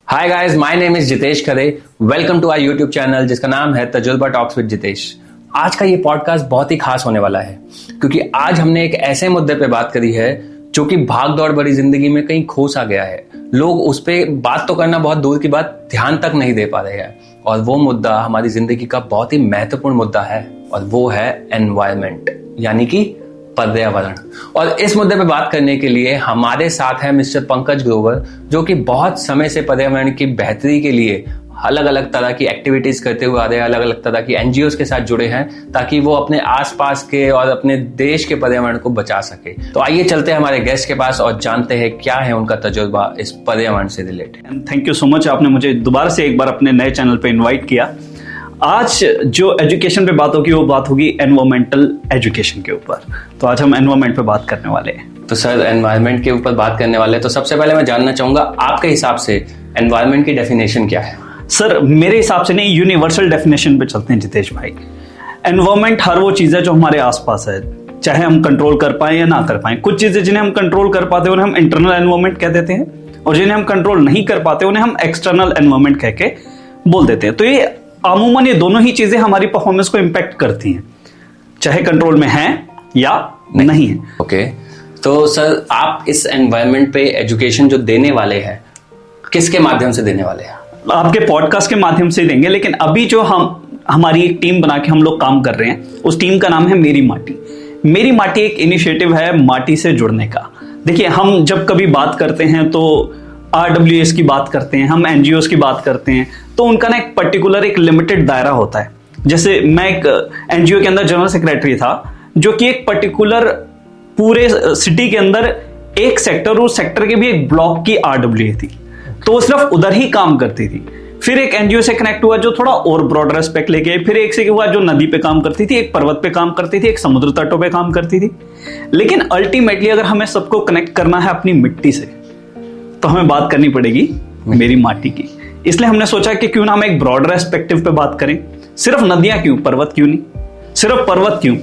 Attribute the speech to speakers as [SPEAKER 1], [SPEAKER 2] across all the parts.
[SPEAKER 1] Hi guys, my name is Jitesh Khare. Welcome to our YouTube channel जिसका नाम है तजुर्बा टॉक्स विद जितेश। आज का ये पॉडकास्ट बहुत ही खास होने वाला है क्योंकि आज हमने एक ऐसे मुद्दे पे बात करी है जो कि भाग दौड़ भरी जिंदगी में कहीं खो सा गया है। लोग उस पे बात तो करना बहुत दूर की बात, ध्यान तक नहीं दे पा रहे हैं। और वो मुद्दा हमारी जिंदगी का बहुत ही महत्वपूर्ण मुद्दा है और वो है एनवायरमेंट, यानी कि पर्यावरण। और इस मुद्दे पे बात करने के लिए हमारे साथ है मिस्टर पंकज ग्रोवर, जो कि बहुत समय से पर्यावरण की बेहतरी के लिए अलग अलग तरह की एक्टिविटीज करते हुए आ रहे हैं, अलग अलग तरह की एनजीओ के साथ जुड़े हैं ताकि वो अपने आसपास के और अपने देश के पर्यावरण को बचा सके। तो आइए चलते हैं हमारे गेस्ट के पास और जानते हैं क्या है उनका तजुर्बा इस पर्यावरण से related.
[SPEAKER 2] Thank you so much, आपने मुझे दोबारा से एक बार अपने नए चैनल पे इनवाइट किया। आज जो एजुकेशन पे बात होगी वो बात होगी एनवायरमेंटल एजुकेशन के ऊपर। तो आज हम एनवायरमेंट पे बात करने वाले हैं।
[SPEAKER 1] तो सर, एनवायरमेंट के ऊपर बात करने वाले हैं तो सबसे पहले मैं जानना चाहूंगा आपके हिसाब से एनवायरमेंट की डेफिनेशन क्या है?
[SPEAKER 2] सर, मेरे हिसाब से नहीं, यूनिवर्सल डेफिनेशन पे चलते हैं जितेश भाई। एनवायरमेंट हर वो चीज है जो हमारे आसपास है, चाहे हम कंट्रोल कर पाए या ना कर पाए। कुछ चीजें जिन्हें हम कंट्रोल कर पाते हैं उन्हें हम इंटरनल एनवायरमेंट कह देते हैं, और जिन्हें हम कंट्रोल नहीं कर पाते उन्हें हम एक्सटर्नल एनवायरमेंट कह के बोल देते हैं। तो ये अमूमन ये दोनों ही चीजें हमारी परफॉर्मेंस को इंपैक्ट करती हैं, चाहे कंट्रोल में है या नहीं है।
[SPEAKER 1] ओके, तो सर आप इस एनवायरमेंट पे एजुकेशन जो देने वाले हैं किसके माध्यम से देने वाले हैं?
[SPEAKER 2] आपके पॉडकास्ट के माध्यम से देंगे, लेकिन अभी जो हमारी एक टीम बना के हम लोग काम कर रहे हैं, उस टीम का नाम है मेरी माटी। मेरी माटी एक इनिशिएटिव है माटी से जुड़ने का। देखिए, हम जब कभी बात करते हैं तो RWS की बात करते हैं, हम NGOs की बात करते हैं, तो उनका ना एक पर्टिकुलर एक लिमिटेड दायरा होता है। जैसे मैं एक NGO के अंदर जनरल सेक्रेटरी था, जो कि एक पर्टिकुलर पूरे सिटी के अंदर एक सेक्टर, उस सेक्टर के भी एक ब्लॉक की RWA थी, तो वो सिर्फ उधर ही काम करती थी। फिर एक NGO से कनेक्ट हुआ जो थोड़ा और ब्रॉडर एस्पेक्ट लेके आई, फिर एक से हुआ जो नदी पे काम करती थी, एक पर्वत पे काम करती थी, एक समुद्र तटों पे काम करती थी। लेकिन अल्टीमेटली अगर हमें सबको कनेक्ट करना है अपनी मिट्टी से, तो हमें बात करनी पड़ेगी मेरी माटी की। इसलिए हमने सोचा कि क्यों ना हम एक ब्रॉडर एस्पेक्टिव पे बात करें। सिर्फ नदियां क्यों, पर्वत क्यों नहीं? सिर्फ पर्वत क्यों,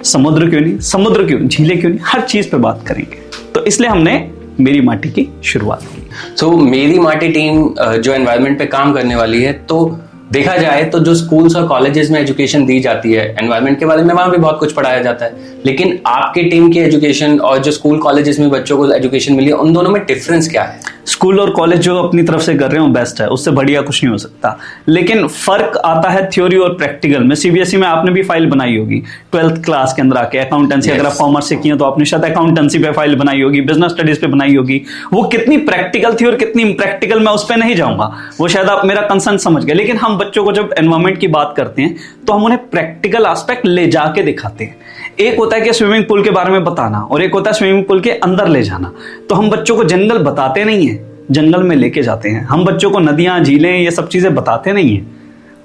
[SPEAKER 2] समुद्र क्यों नहीं? समुद्र क्यों, झीलें क्यों नहीं? हर चीज पे बात करेंगे। तो इसलिए हमने मेरी माटी की शुरुआत की।
[SPEAKER 1] तो मेरी माटी टीम जो एनवायरनमेंट पे काम करने वाली है, तो देखा जाए तो जो स्कूल्स और कॉलेजेस में एजुकेशन दी जाती है एनवायरनमेंट के बारे में, वहां भी बहुत कुछ पढ़ाया जाता है, लेकिन आपकी टीम की एजुकेशन और जो स्कूल कॉलेजेस में बच्चों को एजुकेशन मिली है, उन दोनों में डिफरेंस क्या है?
[SPEAKER 2] स्कूल और कॉलेज जो अपनी तरफ से कर रहे हो बेस्ट है, उससे बढ़िया कुछ नहीं हो सकता। लेकिन फर्क आता है थ्योरी और प्रैक्टिकल में। CBSE में आपने भी फाइल बनाई होगी 12th क्लास के अंदर आके, अकाउंटेंसी। अगर आप कॉमर्स से किए तो आपने शायद अकाउंटेंसी पे फाइल बनाई होगी, बिजनेस स्टडीज पे बनाई होगी। वो कितनी प्रैक्टिकल थी और कितनी इम्प्रैक्टिकल, मैं उस पर नहीं जाऊंगा, वो शायद आप मेरा कंसर्न समझ गए। लेकिन हम बच्चों को जब एनवायरमेंट की बात करते हैं तो हम उन्हें प्रैक्टिकल एस्पेक्ट ले जाके दिखाते हैं। एक होता है कि स्विमिंग पूल के बारे में बताना, और एक होता है स्विमिंग पूल के अंदर ले जाना। तो हम बच्चों को जंगल बताते नहीं है, जंगल में लेके जाते हैं। हम बच्चों को नदियां, झीलें, ये सब चीजें बताते नहीं है,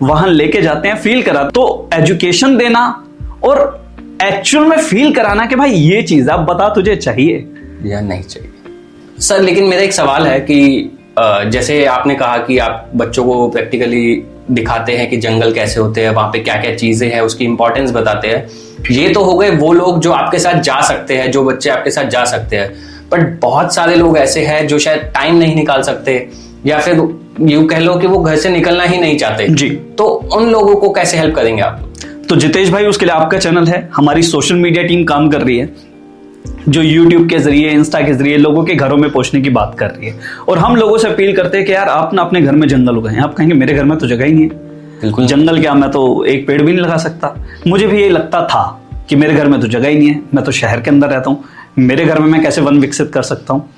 [SPEAKER 2] वहां लेके जाते हैं, फील करा। तो एजुकेशन देना और एक्चुअल में फील कराना कि भाई ये चीज आप बता, तुझे चाहिए
[SPEAKER 1] या नहीं चाहिए। सर, लेकिन मेरा एक सवाल है कि जैसे आपने कहा कि आप बच्चों को प्रैक्टिकली दिखाते हैं कि जंगल कैसे होते हैं, वहां पे क्या क्या चीजें हैं, उसकी इंपॉर्टेंस बताते हैं। ये तो हो गए वो लोग जो आपके साथ जा सकते हैं, जो बच्चे आपके साथ जा सकते हैं। बट बहुत सारे लोग ऐसे हैं जो शायद टाइम नहीं निकाल सकते, या फिर यूं कह लो कि वो घर से निकलना ही नहीं चाहते
[SPEAKER 2] जी।
[SPEAKER 1] तो उन लोगों को कैसे हेल्प करेंगे आप?
[SPEAKER 2] तो जितेश भाई, उसके लिए आपका चैनल है, हमारी सोशल मीडिया टीम काम कर रही है, जो YouTube के जरिए, इंस्टा के जरिए लोगों के घरों में पहुंचने की बात कर रही है। और हम लोगों से अपील करते हैं कि यार आप ना अपने घर में जंगल उगाएं। आप कहेंगे मेरे घर में तो जगह ही नहीं है।
[SPEAKER 1] बिल्कुल,
[SPEAKER 2] जंगल क्या, मैं तो एक पेड़ भी नहीं लगा सकता। मुझे भी ये लगता था कि मेरे घर में तो जगह ही नहीं है, मैं तो शहर के अंदर रहता हूँ, मेरे घर में मैं कैसे वन विकसित कर सकता हूँ।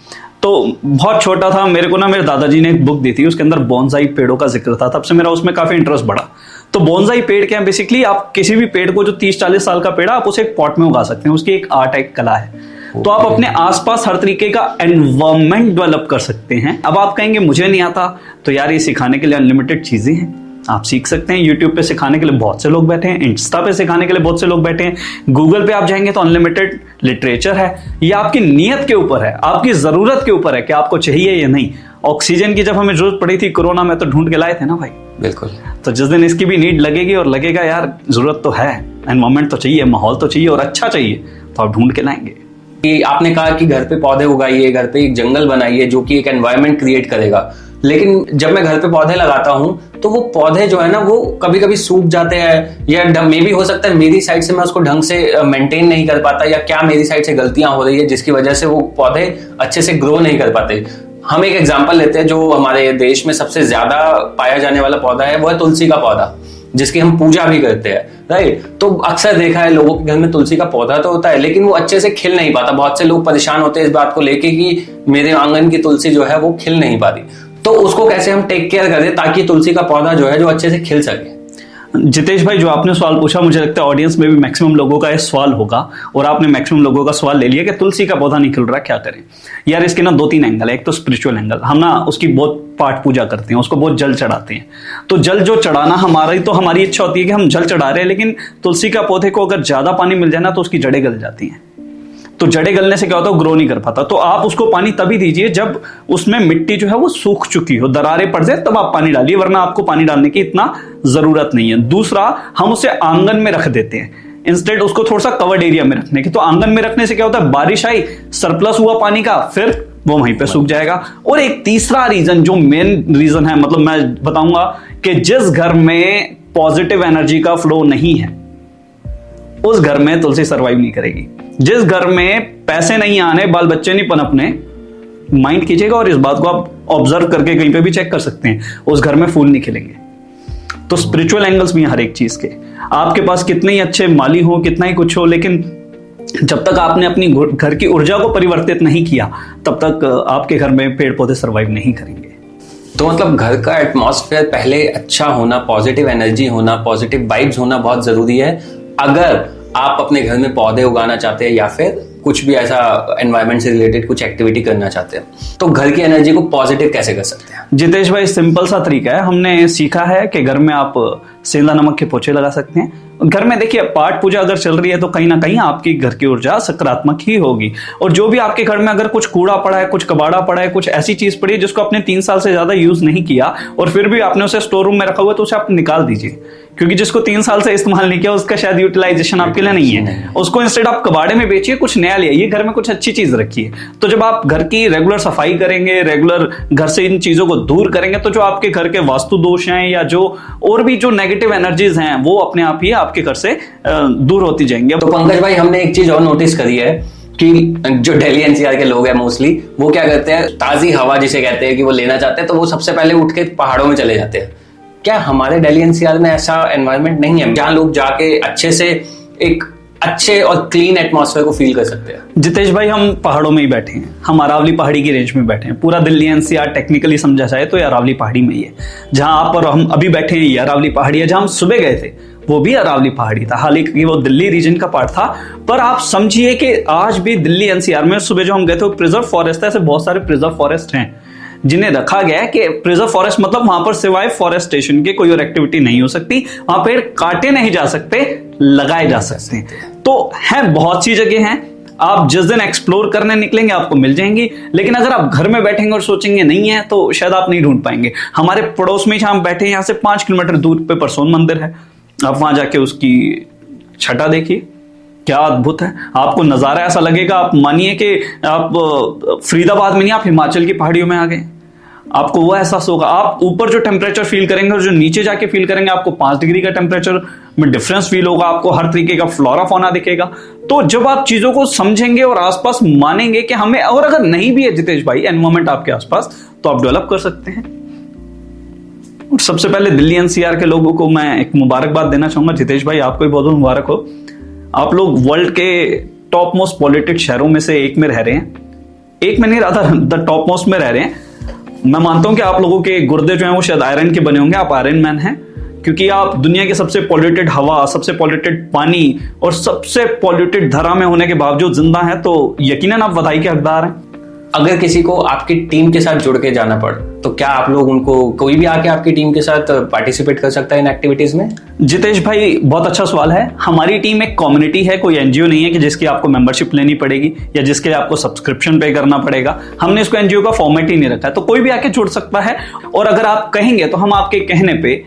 [SPEAKER 2] तो बहुत छोटा था, मेरे को ना मेरे दादाजी ने एक बुक दी थी, उसके अंदर बोनसाई पेड़ों का जिक्र था। तब से मेरा उसमें काफी इंटरेस्ट बढ़ा। तो बोनसाई पेड़ क्या है? बेसिकली आप किसी भी पेड़ को, जो 30-40 साल का पेड़ है, आप उसे एक पॉट में उगा सकते हैं। उसकी एक आर्ट, एक कला है। तो आप अपने आसपास हर तरीके का एनवायरनमेंट डेवलप कर सकते हैं। अब आप कहेंगे मुझे नहीं आता, तो यार ये सिखाने के लिए अनलिमिटेड चीजें हैं, आप सीख सकते हैं। YouTube पे सिखाने के लिए बहुत से लोग बैठे हैं, इंस्टा पे सिखाने के लिए बहुत से लोग बैठे हैं, गूगल पे आप जाएंगे तो अनलिमिटेड लिटरेचर है। ये आपकी नीयत के ऊपर है, आपकी जरूरत के ऊपर है कि आपको चाहिए या नहीं। ऑक्सीजन की जब हमें जरूरत पड़ी थी कोरोना में, तो ढूंढ के लाए थे ना भाई।
[SPEAKER 1] बिल्कुल।
[SPEAKER 2] तो जिस दिन इसकी भी नीड लगेगी और लगेगा यार जरूरत तो है, एनवायरमेंट तो चाहिए, माहौल तो चाहिए और अच्छा चाहिए, तो आप ढूंढ के लाएंगे।
[SPEAKER 1] कि आपने कहा कि घर पे पौधे उगाइए, घर पे एक जंगल बनाइए जो कि एक एनवायरनमेंट क्रिएट करेगा, लेकिन जब मैं घर पे पौधे लगाता हूँ तो वो पौधे जो है ना वो कभी कभी सूख जाते हैं, या मे भी हो सकता है मेरी साइड से मैं उसको ढंग से मेंटेन नहीं कर पाता, या क्या मेरी साइड से गलतियां हो रही है जिसकी वजह से वो पौधे अच्छे से ग्रो नहीं कर पाते। हम एक एग्जाम्पल लेते हैं, जो हमारे देश में सबसे ज्यादा पाया जाने वाला पौधा है वो है तुलसी का पौधा, जिसकी हम पूजा भी करते हैं, राइट। तो अक्सर देखा है लोगों के घर में तुलसी का पौधा तो होता है, लेकिन वो अच्छे से खिल नहीं पाता। बहुत से लोग परेशान होते हैं इस बात को लेके कि मेरे आंगन की तुलसी जो है वो खिल नहीं पाती। तो उसको कैसे हम टेक केयर करें ताकि तुलसी का पौधा जो है जो अच्छे से खिल सके।
[SPEAKER 2] जितेश भाई, जो आपने सवाल पूछा, मुझे लगता है ऑडियंस में भी मैक्सिमम लोगों का ये सवाल होगा, और आपने मैक्सिमम लोगों का सवाल ले लिया कि तुलसी का पौधा नहीं खिल रहा, क्या करें। यार इसके ना 2-3 एंगल है। एक तो स्पिरिचुअल एंगल, हम ना उसकी बहुत पाठ पूजा करते हैं, उसको बहुत जल चढ़ाते हैं। तो जल जो चढ़ाना हमारी इच्छा होती है कि हम जल चढ़ा रहे हैं, लेकिन तुलसी का पौधे को अगर ज्यादा पानी मिल जाए ना तो उसकी जड़ें गल जाती हैं। तो जड़ें गलने से क्या होता है, ग्रो नहीं कर पाता। तो आप उसको पानी तभी दीजिए जब उसमें मिट्टी जो है वो सूख चुकी हो, दरारें पड़ जाए, तब आप पानी डालिए, वरना आपको पानी डालने की इतना जरूरत नहीं है। दूसरा, हम उसे आंगन में रख देते हैं इंस्टेड उसको थोड़ा सा कवर्ड एरिया में रखने की। तो आंगन में रखने से क्या होता है, बारिश आई, सरप्लस हुआ पानी का, फिर वो वहीं पे सूख जाएगा। और एक तीसरा रीजन, जो मेन रीजन है, मतलब मैं बताऊंगा कि जिस घर में पॉजिटिव एनर्जी का फ्लो नहीं है उस घर में तुलसी सर्वाइव नहीं करेगी। जिस घर में पैसे नहीं आने, बाल बच्चे नहीं पनपने, माइंड कीजिएगा और इस बात को आप ऑब्जर्व करके कहीं पे भी चेक कर सकते हैं, उस घर में फूल नहीं खिलेंगे। तो स्पिरिचुअल एंगल्स भी हैं हर एक चीज के। आपके पास कितने ही अच्छे माली हो, कितना ही कुछ हो, लेकिन जब तक आपने अपनी घर की ऊर्जा को परिवर्तित नहीं किया तब तक आपके घर में पेड़ पौधे सर्वाइव नहीं करेंगे।
[SPEAKER 1] तो मतलब घर का एटमॉस्फेयर पहले अच्छा होना, पॉजिटिव एनर्जी होना, पॉजिटिव वाइब्स होना बहुत जरूरी है अगर आप अपने घर में पौधे उगाना चाहते हैं या फिर कुछ भी ऐसा एनवायरनमेंट से रिलेटेड कुछ एक्टिविटी करना चाहते हैं। तो घर की एनर्जी को पॉजिटिव कैसे कर सकते हैं?
[SPEAKER 2] जितेश भाई, सिंपल सा तरीका है। हमने सीखा है कि घर में आप सेंधा नमक के पोछे लगा सकते हैं। घर में देखिए, पाठ पूजा अगर चल रही है तो कहीं ना कहीं आपकी घर की ऊर्जा सकारात्मक ही होगी। और जो भी आपके घर में अगर कुछ कूड़ा पड़ा है, कुछ कबाड़ा पड़ा है, कुछ ऐसी चीज पड़ी है जिसको आपने 3 साल से ज्यादा यूज नहीं किया और फिर भी आपने उसे स्टोर रूम में रखा हुआ है, तो उसे आप निकाल दीजिए। क्योंकि जिसको 3 साल से इस्तेमाल नहीं किया उसका शायद यूटिलाइजेशन आपके लिए नहीं है। उसको इंस्टेड आप कबाड़े में बेचिए, कुछ नया ले आइए, घर में कुछ अच्छी चीज रखिए। तो जब आप घर की रेगुलर सफाई करेंगे, रेगुलर घर से इन चीजों को दूर करेंगे, तो जो आपके घर के वास्तु दोष हैं या जो और भी जो नेगेटिव एनर्जीज हैं वो अपने आप ही आपके घर से दूर होती जाएंगे।
[SPEAKER 1] तो पंकज भाई, हमने एक चीज और नोटिस करी है कि जो दिल्ली एनसीआर के लोग हैं मोस्टली, वो क्या करते हैं, ताजी हवा जिसे कहते हैं कि वो लेना चाहते हैं, तो वो सबसे पहले उठ के पहाड़ों में चले जाते हैं। क्या हमारे दिल्ली एनसीआर में ऐसा एनवायरनमेंट नहीं है जहां लोग जाके अच्छे से एक अच्छे और क्लीन एटमॉस्फेयर को फील कर सकते हैं?
[SPEAKER 2] जितेश भाई, हम पहाड़ों में ही बैठे हैं, हम अरावली पहाड़ी की रेंज में बैठे हैं। पूरा दिल्ली एनसीआर टेक्निकली समझा जाए तो ये अरावली पहाड़ी में ही है। जहां आप और हम अभी बैठे हैं ये अरावली पहाड़ी है। जहां हम सुबह गए थे वो भी अरावली पहाड़ी था, हालांकि वो दिल्ली रीजन का पार्ट था। पर आप समझिए कि आज भी दिल्ली एनसीआर में सुबह जो हम गए थे वो प्रिजर्व फॉरेस्ट है। ऐसे बहुत सारे प्रिजर्व फॉरेस्ट हैं जिन्हें रखा गया है कि प्रिजर्व फॉरेस्ट मतलब वहां पर सिवाय फॉरेस्टेशन के कोई और एक्टिविटी नहीं हो सकती। वहां पेड़ काटे नहीं जा सकते, लगाए जा सकते हैं। तो है बहुत सी जगह हैं, आप जिस दिन एक्सप्लोर करने निकलेंगे आपको मिल जाएंगी। लेकिन अगर आप घर में बैठेंगे और सोचेंगे नहीं है तो शायद आप नहीं ढूंढ पाएंगे। हमारे पड़ोस में जहां हम बैठे हैं, यहां से 5 किलोमीटर दूर पे परसोन मंदिर है। आप वहां जाके उसकी छटा देखिए, क्या अद्भुत है। आपको नजारा ऐसा लगेगा, आप मानिए कि आप फरीदाबाद में नहीं, आप हिमाचल की पहाड़ियों में आ गए। आपको वो एहसास होगा। आप ऊपर जो टेम्परेचर फील करेंगे और जो नीचे जाके फील करेंगे, आपको 5 डिग्री का टेम्परेचर में डिफरेंस फील होगा। आपको हर तरीके का फ्लोरा फौना दिखेगा। तो जब आप चीजों को समझेंगे और आसपास मानेंगे कि हमें, और अगर नहीं भी है जितेश भाई एनवायरमेंट आपके आसपास, तो आप डेवलप कर सकते हैं। और सबसे पहले दिल्ली एनसीआर के लोगों को मैं एक मुबारकबाद देना चाहूंगा। जितेश भाई, आपको भी बहुत बहुत मुबारक हो। आप लोग वर्ल्ड के टॉप मोस्ट पॉल्यूटेड शहरों में से एक में रह रहे हैं। एक में नहीं, रादर द टॉप मोस्ट में रह रहे हैं। मैं मानता हूं कि आप लोगों के गुर्दे जो हैं वो शायद आयरन के बने होंगे। आप आयरन मैन हैं, क्योंकि आप दुनिया के सबसे पॉल्यूटेड हवा, सबसे पॉल्यूटेड पानी और सबसे पॉल्यूटेड धरा में होने के बावजूद जिंदा हैं। तो यकीनन आप बधाई के हकदार हैं।
[SPEAKER 1] अगर किसी को आपकी टीम के साथ जुड़ के जाना पड़े तो क्या आप लोग उनको, कोई भी आके आपकी टीम के साथ पार्टिसिपेट कर सकता है इन एक्टिविटीज में?
[SPEAKER 2] जितेश भाई, बहुत अच्छा सवाल है। हमारी टीम एक कम्युनिटी है, कोई एनजीओ नहीं है कि जिसकी आपको मेंबरशिप लेनी पड़ेगी या जिसके लिए आपको सब्सक्रिप्शन पे करना पड़ेगा। हमने इसको एनजीओ का फॉर्मेट ही नहीं रखा है, तो कोई भी आके जुड़ सकता है। और अगर आप कहेंगे तो हम आपके कहने पे,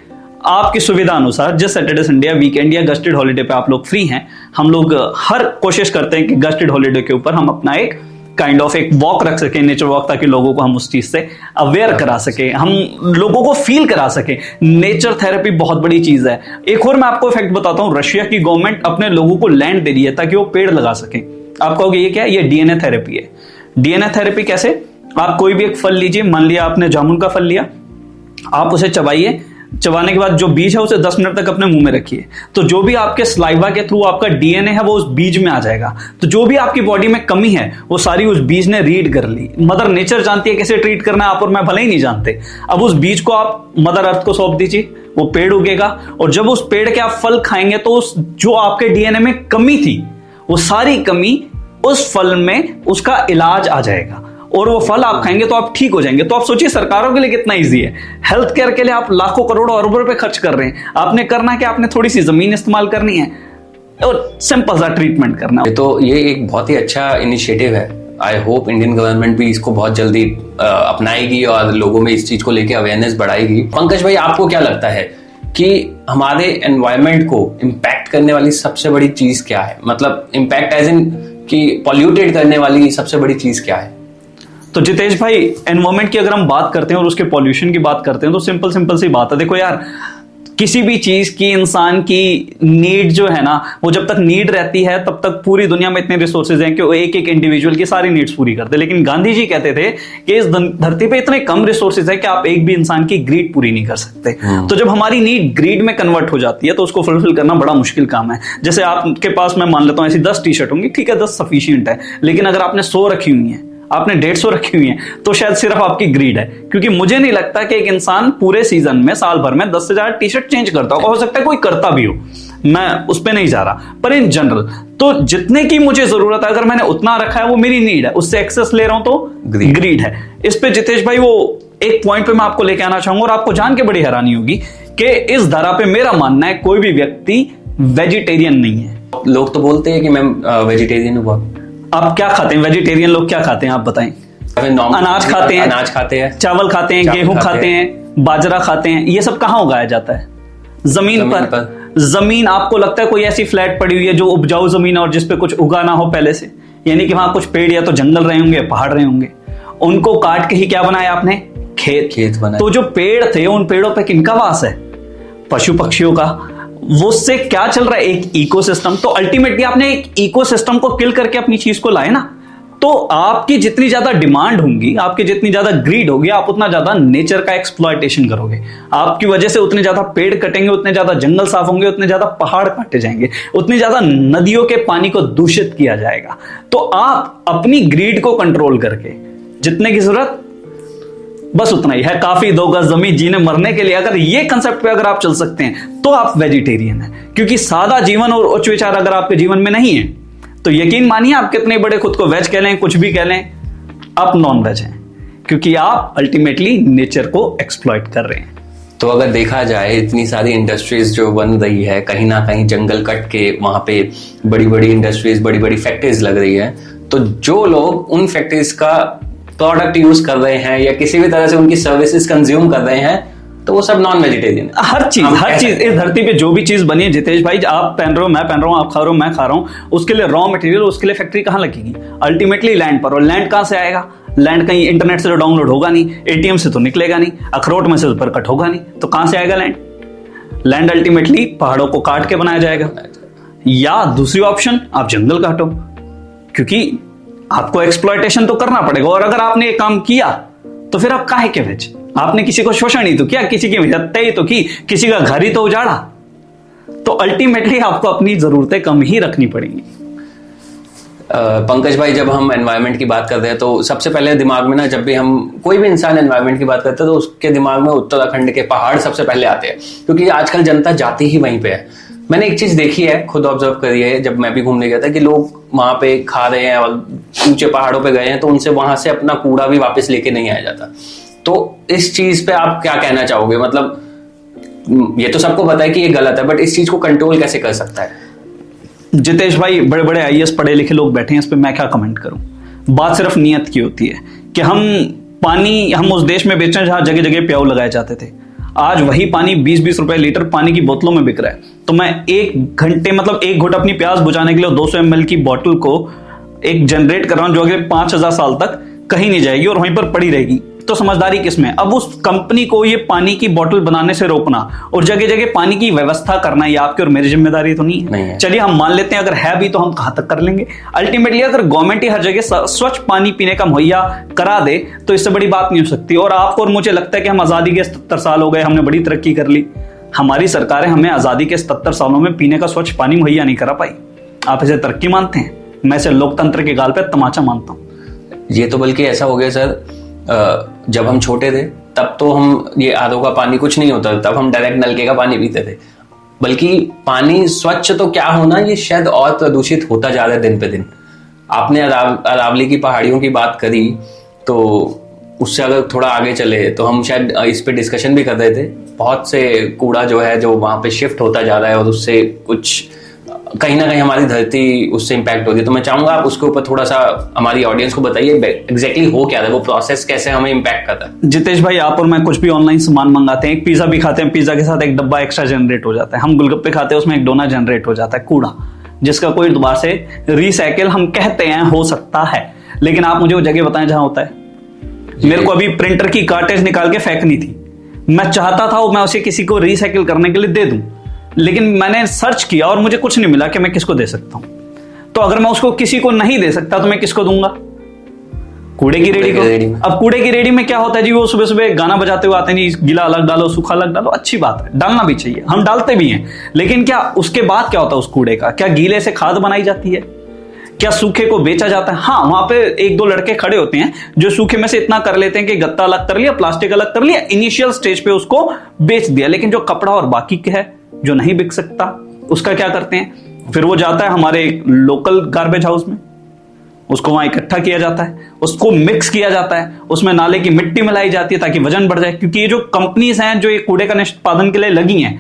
[SPEAKER 2] आपकी सुविधा अनुसार, जिस सैटरडे संडे या वीकेंड या गस्टेड हॉलीडे पे आप लोग फ्री हैं, हम लोग हर कोशिश करते हैं कि गस्टेड हॉलीडे के ऊपर हम अपना एक काइंड ऑफ एक वॉक रख सके, नेचर वॉक, ताकि लोगों को हम उस चीज से अवेयर करा सके, हम लोगों को फील करा सके। नेचर थेरेपी बहुत बड़ी चीज है। एक और मैं आपको इफेक्ट बताता हूं, रशिया की गवर्नमेंट अपने लोगों को लैंड दे रही है ताकि वो पेड़ लगा सके। आप कहोगे ये क्या है? ये डीएनए थेरेपी है। डीएनए थेरेपी कैसे? आप कोई भी एक फल लीजिए, मान लिया आपने जामुन का फल लिया, आप उसे चबाइए, चबाने के बाद जो बीज है उसे 10 मिनट तक अपने मुंह में रखिए, तो जो भी आपके सलाइवा के थ्रू आपका डीएनए है वो उस बीज में आ जाएगा। तो जो भी आपकी बॉडी में कमी है वो सारी उस बीज ने रीड कर ली। मदर नेचर जानती है कैसे ट्रीट करना है, आप और मैं भले ही नहीं जानते। अब उस बीज को आप मदर अर्थ को सौंप दीजिए, वो पेड़ उगेगा, और जब उस पेड़ के आप फल खाएंगे तो उस जो आपके डीएनए में कमी थी वो सारी कमी उस फल में उसका इलाज आ जाएगा, और वो फल आप खाएंगे तो आप ठीक हो जाएंगे। तो आप सोचिए सरकारों के लिए कितना इजी है। हेल्थ केयर के लिए आप लाखों करोड़ों अरबों रुपए खर्च कर रहे हैं, आपने करना है कि आपने थोड़ी सी जमीन इस्तेमाल करनी है और सिंपल सा ट्रीटमेंट करना है।
[SPEAKER 1] तो ये एक बहुत ही अच्छा इनिशिएटिव है। आई होप इंडियन गवर्नमेंट भी इसको बहुत जल्दी अपनाएगी और लोगों में इस चीज को लेकर अवेयरनेस बढ़ाएगी। पंकज भाई, आपको क्या लगता है कि हमारे एनवायरनमेंट को इम्पैक्ट करने वाली सबसे बड़ी चीज क्या है? मतलब इम्पैक्ट एज इन कि पॉल्यूटेड करने वाली सबसे बड़ी चीज क्या है?
[SPEAKER 2] तो जितेश भाई, एनवायरमेंट की अगर हम बात करते हैं और उसके पॉल्यूशन की बात करते हैं तो सिंपल सी बात है। देखो यार, किसी भी चीज की, इंसान की नीड जो है ना, वो जब तक नीड रहती है तब तक पूरी दुनिया में इतने रिसोर्सेज हैं कि वो एक एक इंडिविजुअल की सारी नीड्स पूरी करते। लेकिन गांधी जी कहते थे कि इस धरती पे इतने कम रिसोर्सेज है कि आप एक भी इंसान की ग्रीड पूरी नहीं कर सकते। तो जब हमारी नीड ग्रीड में कन्वर्ट हो जाती है तो उसको फुलफिल करना बड़ा मुश्किल काम है। जैसे आपके पास, मैं मान लेता हूं ऐसी 10 टी शर्ट होंगी, ठीक है 10 सफिशियंट है, लेकिन अगर आपने 100 रखी हुई है, आपने 150 रखी हुई है, तो शायद सिर्फ आपकी ग्रीड है। क्योंकि मुझे नहीं लगता कि एक इंसान पूरे सीजन में, साल भर में 10 से ज्यादा टी शर्ट चेंज करता हो सकता है कोई करता भी हो, मैं उस पर नहीं जा रहा, पर इन जनरल तो जितने की मुझे जरूरत है, अगर मैंने उतना रखा है वो मेरी नीड है, उससे एक्सेस ले रहा हूं तो ग्रीड है। इस पे जितेश भाई, वो एक पॉइंट पे मैं आपको लेके आना चाहूंगा और आपको जान के बड़ी हैरानी होगी कि इस धारा पे मेरा मानना है कोई भी व्यक्ति वेजिटेरियन नहीं है।
[SPEAKER 1] लोग तो बोलते हैं कि मैं वेजिटेरियन हूँ बहुत।
[SPEAKER 2] आप क्या खाते हैं? वेजिटेरियन लोग क्या खाते हैं आप बताएं? अनाज खाते हैं, चावल खाते हैं, गेहूं खाते हैं, बाजरा खाते हैं। ये सब कहां उगाया जाता है? जमीन पर। जमीन, आपको लगता है कोई ऐसी फ्लैट पड़ी हुई है जो उपजाऊ जमीन है और जिसपे कुछ उगा ना हो पहले से? यानी कि वहां कुछ पेड़ या तो जंगल रहे होंगे, पहाड़ रहे होंगे, उनको काट के ही क्या बनाया आपने? खेत बनाया। तो जो पेड़ थे, उन पेड़ों पे किनका वास है? पशु पक्षियों का। वो उससे क्या चल रहा है? एक इकोसिस्टम। तो अल्टीमेटली आपने एक इकोसिस्टम को किल करके अपनी चीज को लाए ना। तो आपकी जितनी ज्यादा डिमांड होगी, आपकी जितनी ज्यादा ग्रीड होगी, आप उतना ज्यादा नेचर का एक्सप्लॉयटेशन करोगे। आपकी वजह से उतने ज्यादा पेड़ कटेंगे, उतने ज्यादा जंगल साफ होंगे, उतने ज्यादा पहाड़ काटे जाएंगे, उतनी ज्यादा नदियों के पानी को दूषित किया जाएगा। तो आप अपनी ग्रीड को कंट्रोल करके, जितने की जरूरत बस उतना ही है, काफी 2 गज जमीन जीने मरने के लिए, अगर ये कंसेप्ट पे अगर आप चल सकते हैं तो आप वेजिटेरियन हैं। क्योंकि सादा जीवन और उच्च विचार अगर आपके जीवन में नहीं है तो यकीन मानिए, आप कितने बड़े खुद को वेज कह लें, कुछ भी कह लें, आप नॉन वेज हैं, क्योंकि आप अल्टीमेटली नेचर को एक्सप्लॉइट कर रहे हैं।
[SPEAKER 1] तो अगर देखा जाए, इतनी सारी इंडस्ट्रीज जो बन रही है, कहीं ना कहीं जंगल कट के वहां पे बड़ी बड़ी इंडस्ट्रीज, बड़ी बड़ी फैक्ट्रीज लग रही है, तो जो लोग उन फैक्ट्रीज का प्रोडक्ट यूज कर रहे हैं या किसी भी तरह से उनकी सर्विसेज कंज्यूम कर रहे हैं, तो वो सब नॉन वेजिटेरियन।
[SPEAKER 2] हर चीज इस धरती पे जो भी चीज बनी है जितेश भाई, आप पहन रहे हो, मैं पहन रहा हूं, आप खा रहे हो, मैं खा रहा हूं, उसके लिए रॉ मटेरियल, उसके लिए फैक्ट्री कहां लगेगी? अल्टीमेटली लैंड पर। और लैंड कहां से आएगा? लैंड कहीं इंटरनेट से तो डाउनलोड होगा नहीं, एटीएम से तो निकलेगा नहीं, अखरोट में से प्रकट होगा नहीं, तो कहां से आएगा लैंड? लैंड अल्टीमेटली पहाड़ों को काट के बनाया जाएगा। या दूसरी ऑप्शन, आप जंगल काटो, क्योंकि आपको एक्सप्लॉयटेशन तो करना पड़ेगा। और अगर आपने ये काम किया तो फिर आप काहे के वेज? आपने किसी को शोषण ही तो किया, किसी की हत्या ही तो की, किसी का घर ही तो उजाड़ा। तो अल्टीमेटली आपको अपनी जरूरतें कम ही रखनी पड़ेंगी।
[SPEAKER 1] पंकज भाई, जब हम एनवायरनमेंट की बात करते हैं तो सबसे पहले दिमाग में ना, जब भी हम कोई भी इंसान एनवायरनमेंट की बात करते हैं तो उसके दिमाग में उत्तराखंड के पहाड़ सबसे पहले आते हैं, क्योंकि आजकल जनता जाती ही वहीं पे है। मैंने एक चीज देखी है, खुद ऑब्जर्व करी है, जब मैं भी घूमने गया था, कि लोग वहां पे खा रहे हैं और ऊंचे पहाड़ों पे गए हैं तो उनसे वहां से अपना कूड़ा भी वापस लेके नहीं आया जाता। तो इस चीज पे आप क्या कहना चाहोगे? मतलब ये तो सबको पता है कि ये गलत है, बट इस चीज को कंट्रोल कैसे कर सकता है?
[SPEAKER 2] जितेश भाई, बड़े बड़े आईएएस पढ़े लिखे लोग बैठे हैं, इस पे मैं क्या कमेंट करूं। बात सिर्फ नियत की होती है कि हम उस देश में बेच रहे हैं जहां जगह जगह प्याऊ लगाए जाते थे। आज वही पानी 20-20 रुपए लीटर पानी की बोतलों में बिक रहा है। तो मैं 1 घंटे, मतलब 1 घुट अपनी प्यास बुझाने के लिए 200 ml की बोतल को एक जनरेट कर रहा हूं जो अगले 5000 साल तक कहीं नहीं जाएगी और वहीं पर पड़ी रहेगी, तो समझदारी किसमें? अब उस कंपनी को ये पानी की बोतल बनाने से रोकना और जगह जगह पानी की व्यवस्था करना, ये आपकी और मेरी जिम्मेदारी तो नहीं है। चलिए हम मान लेते हैं अगर है भी, तो हम कहां तक कर लेंगे? अल्टीमेटली अगर गवर्नमेंट ही हर जगह स्वच्छ पानी पीने का मुहैया करा दे तो इससे बड़ी बात नहीं हो सकती। और आपको और मुझे लगता है कि हम आजादी के 77 साल हो गए, हमने बड़ी तरक्की कर ली। हमारी सरकारें हमें आजादी के 77 सालों में पीने का स्वच्छ पानी मुहैया नहीं करा पाई। आप इसे तरक्की मानते हैं? मैं इसे लोकतंत्र के गाल पे तमाचा मानता हूं।
[SPEAKER 1] ये तो बल्कि ऐसा हो गया सर, जब हम छोटे थे तब तो हम ये आरओ का पानी कुछ नहीं होता, तब हम डायरेक्ट नलके का पानी पीते थे। बल्कि पानी स्वच्छ तो क्या होना, ये शायद और प्रदूषित होता जा रहा है दिन पे दिन। आपने अरावली की पहाड़ियों की बात करी, तो उससे अगर थोड़ा आगे चले तो हम शायद इस पे डिस्कशन भी कर रहे थे। बहुत से कूड़ा जो है जो वहां पे शिफ्ट होता जा रहा है और उससे कुछ कहीं ना कहीं हमारी धरती उससे इंपैक्ट होगी। तो मैं चाहूंगा आप उसके ऊपर थोड़ा सा हमारी ऑडियंस को बताइए एग्जैक्टली हो क्या रहा है, वो प्रोसेस कैसे हमें इंपैक्ट करता है।
[SPEAKER 2] जितेश भाई, आप और मैं कुछ भी ऑनलाइन सामान मंगाते हैं, एक पिज्जा भी खाते हैं, पिज्जा के साथ एक डब्बा एक्स्ट्रा जनरेट हो जाता है। हम गोलगप्पे खाते हैं, उसमें एक डोना जनरेट हो जाता है, कूड़ा, जिसका कोई दोबारा से रिसाइकिल हम कहते हैं हो सकता है। लेकिन आप मुझे वो जगह बताएं जहां होता है। मेरे को अभी प्रिंटर की कार्टेज निकाल के फेंकनी थी, मैं चाहता था मैं उसे किसी को रिसाइकिल करने के लिए दे दूं, लेकिन मैंने सर्च किया और मुझे कुछ नहीं मिला कि मैं किसको दे सकता हूं। तो अगर मैं उसको किसी को नहीं दे सकता तो मैं किसको दूंगा? कूड़े की रेडी को। अब कूड़े की रेडी में क्या होता है जी, वो सुबह सुबह गाना बजाते हुए आते हैं जी, गीला अलग डालो सूखा अलग डालो। अच्छी बात है, डालना भी चाहिए, हम डालते भी हैं। लेकिन क्या उसके बाद क्या होता है उस कूड़े का? क्या गीले से खाद बनाई जाती है? क्या सूखे को बेचा जाता है? हाँ, वहां पे एक दो लड़के खड़े होते हैं जो सूखे में से इतना कर लेते हैं कि गत्ता अलग कर लिया, प्लास्टिक अलग कर लिया, इनिशियल स्टेज पे उसको बेच दिया। लेकिन जो कपड़ा और बाकी क्या है जो नहीं बिक सकता, उसका क्या करते हैं? फिर वो जाता है हमारे लोकल गार्बेज हाउस में, उसको वहां इकट्ठा किया जाता है, उसको मिक्स किया जाता है, उसमें नाले की मिट्टी मिलाई जाती है ताकि वजन बढ़ जाए। क्योंकि ये जो कंपनीज हैं जो ये कूड़े का निष्पादन के लिए लगी हैं,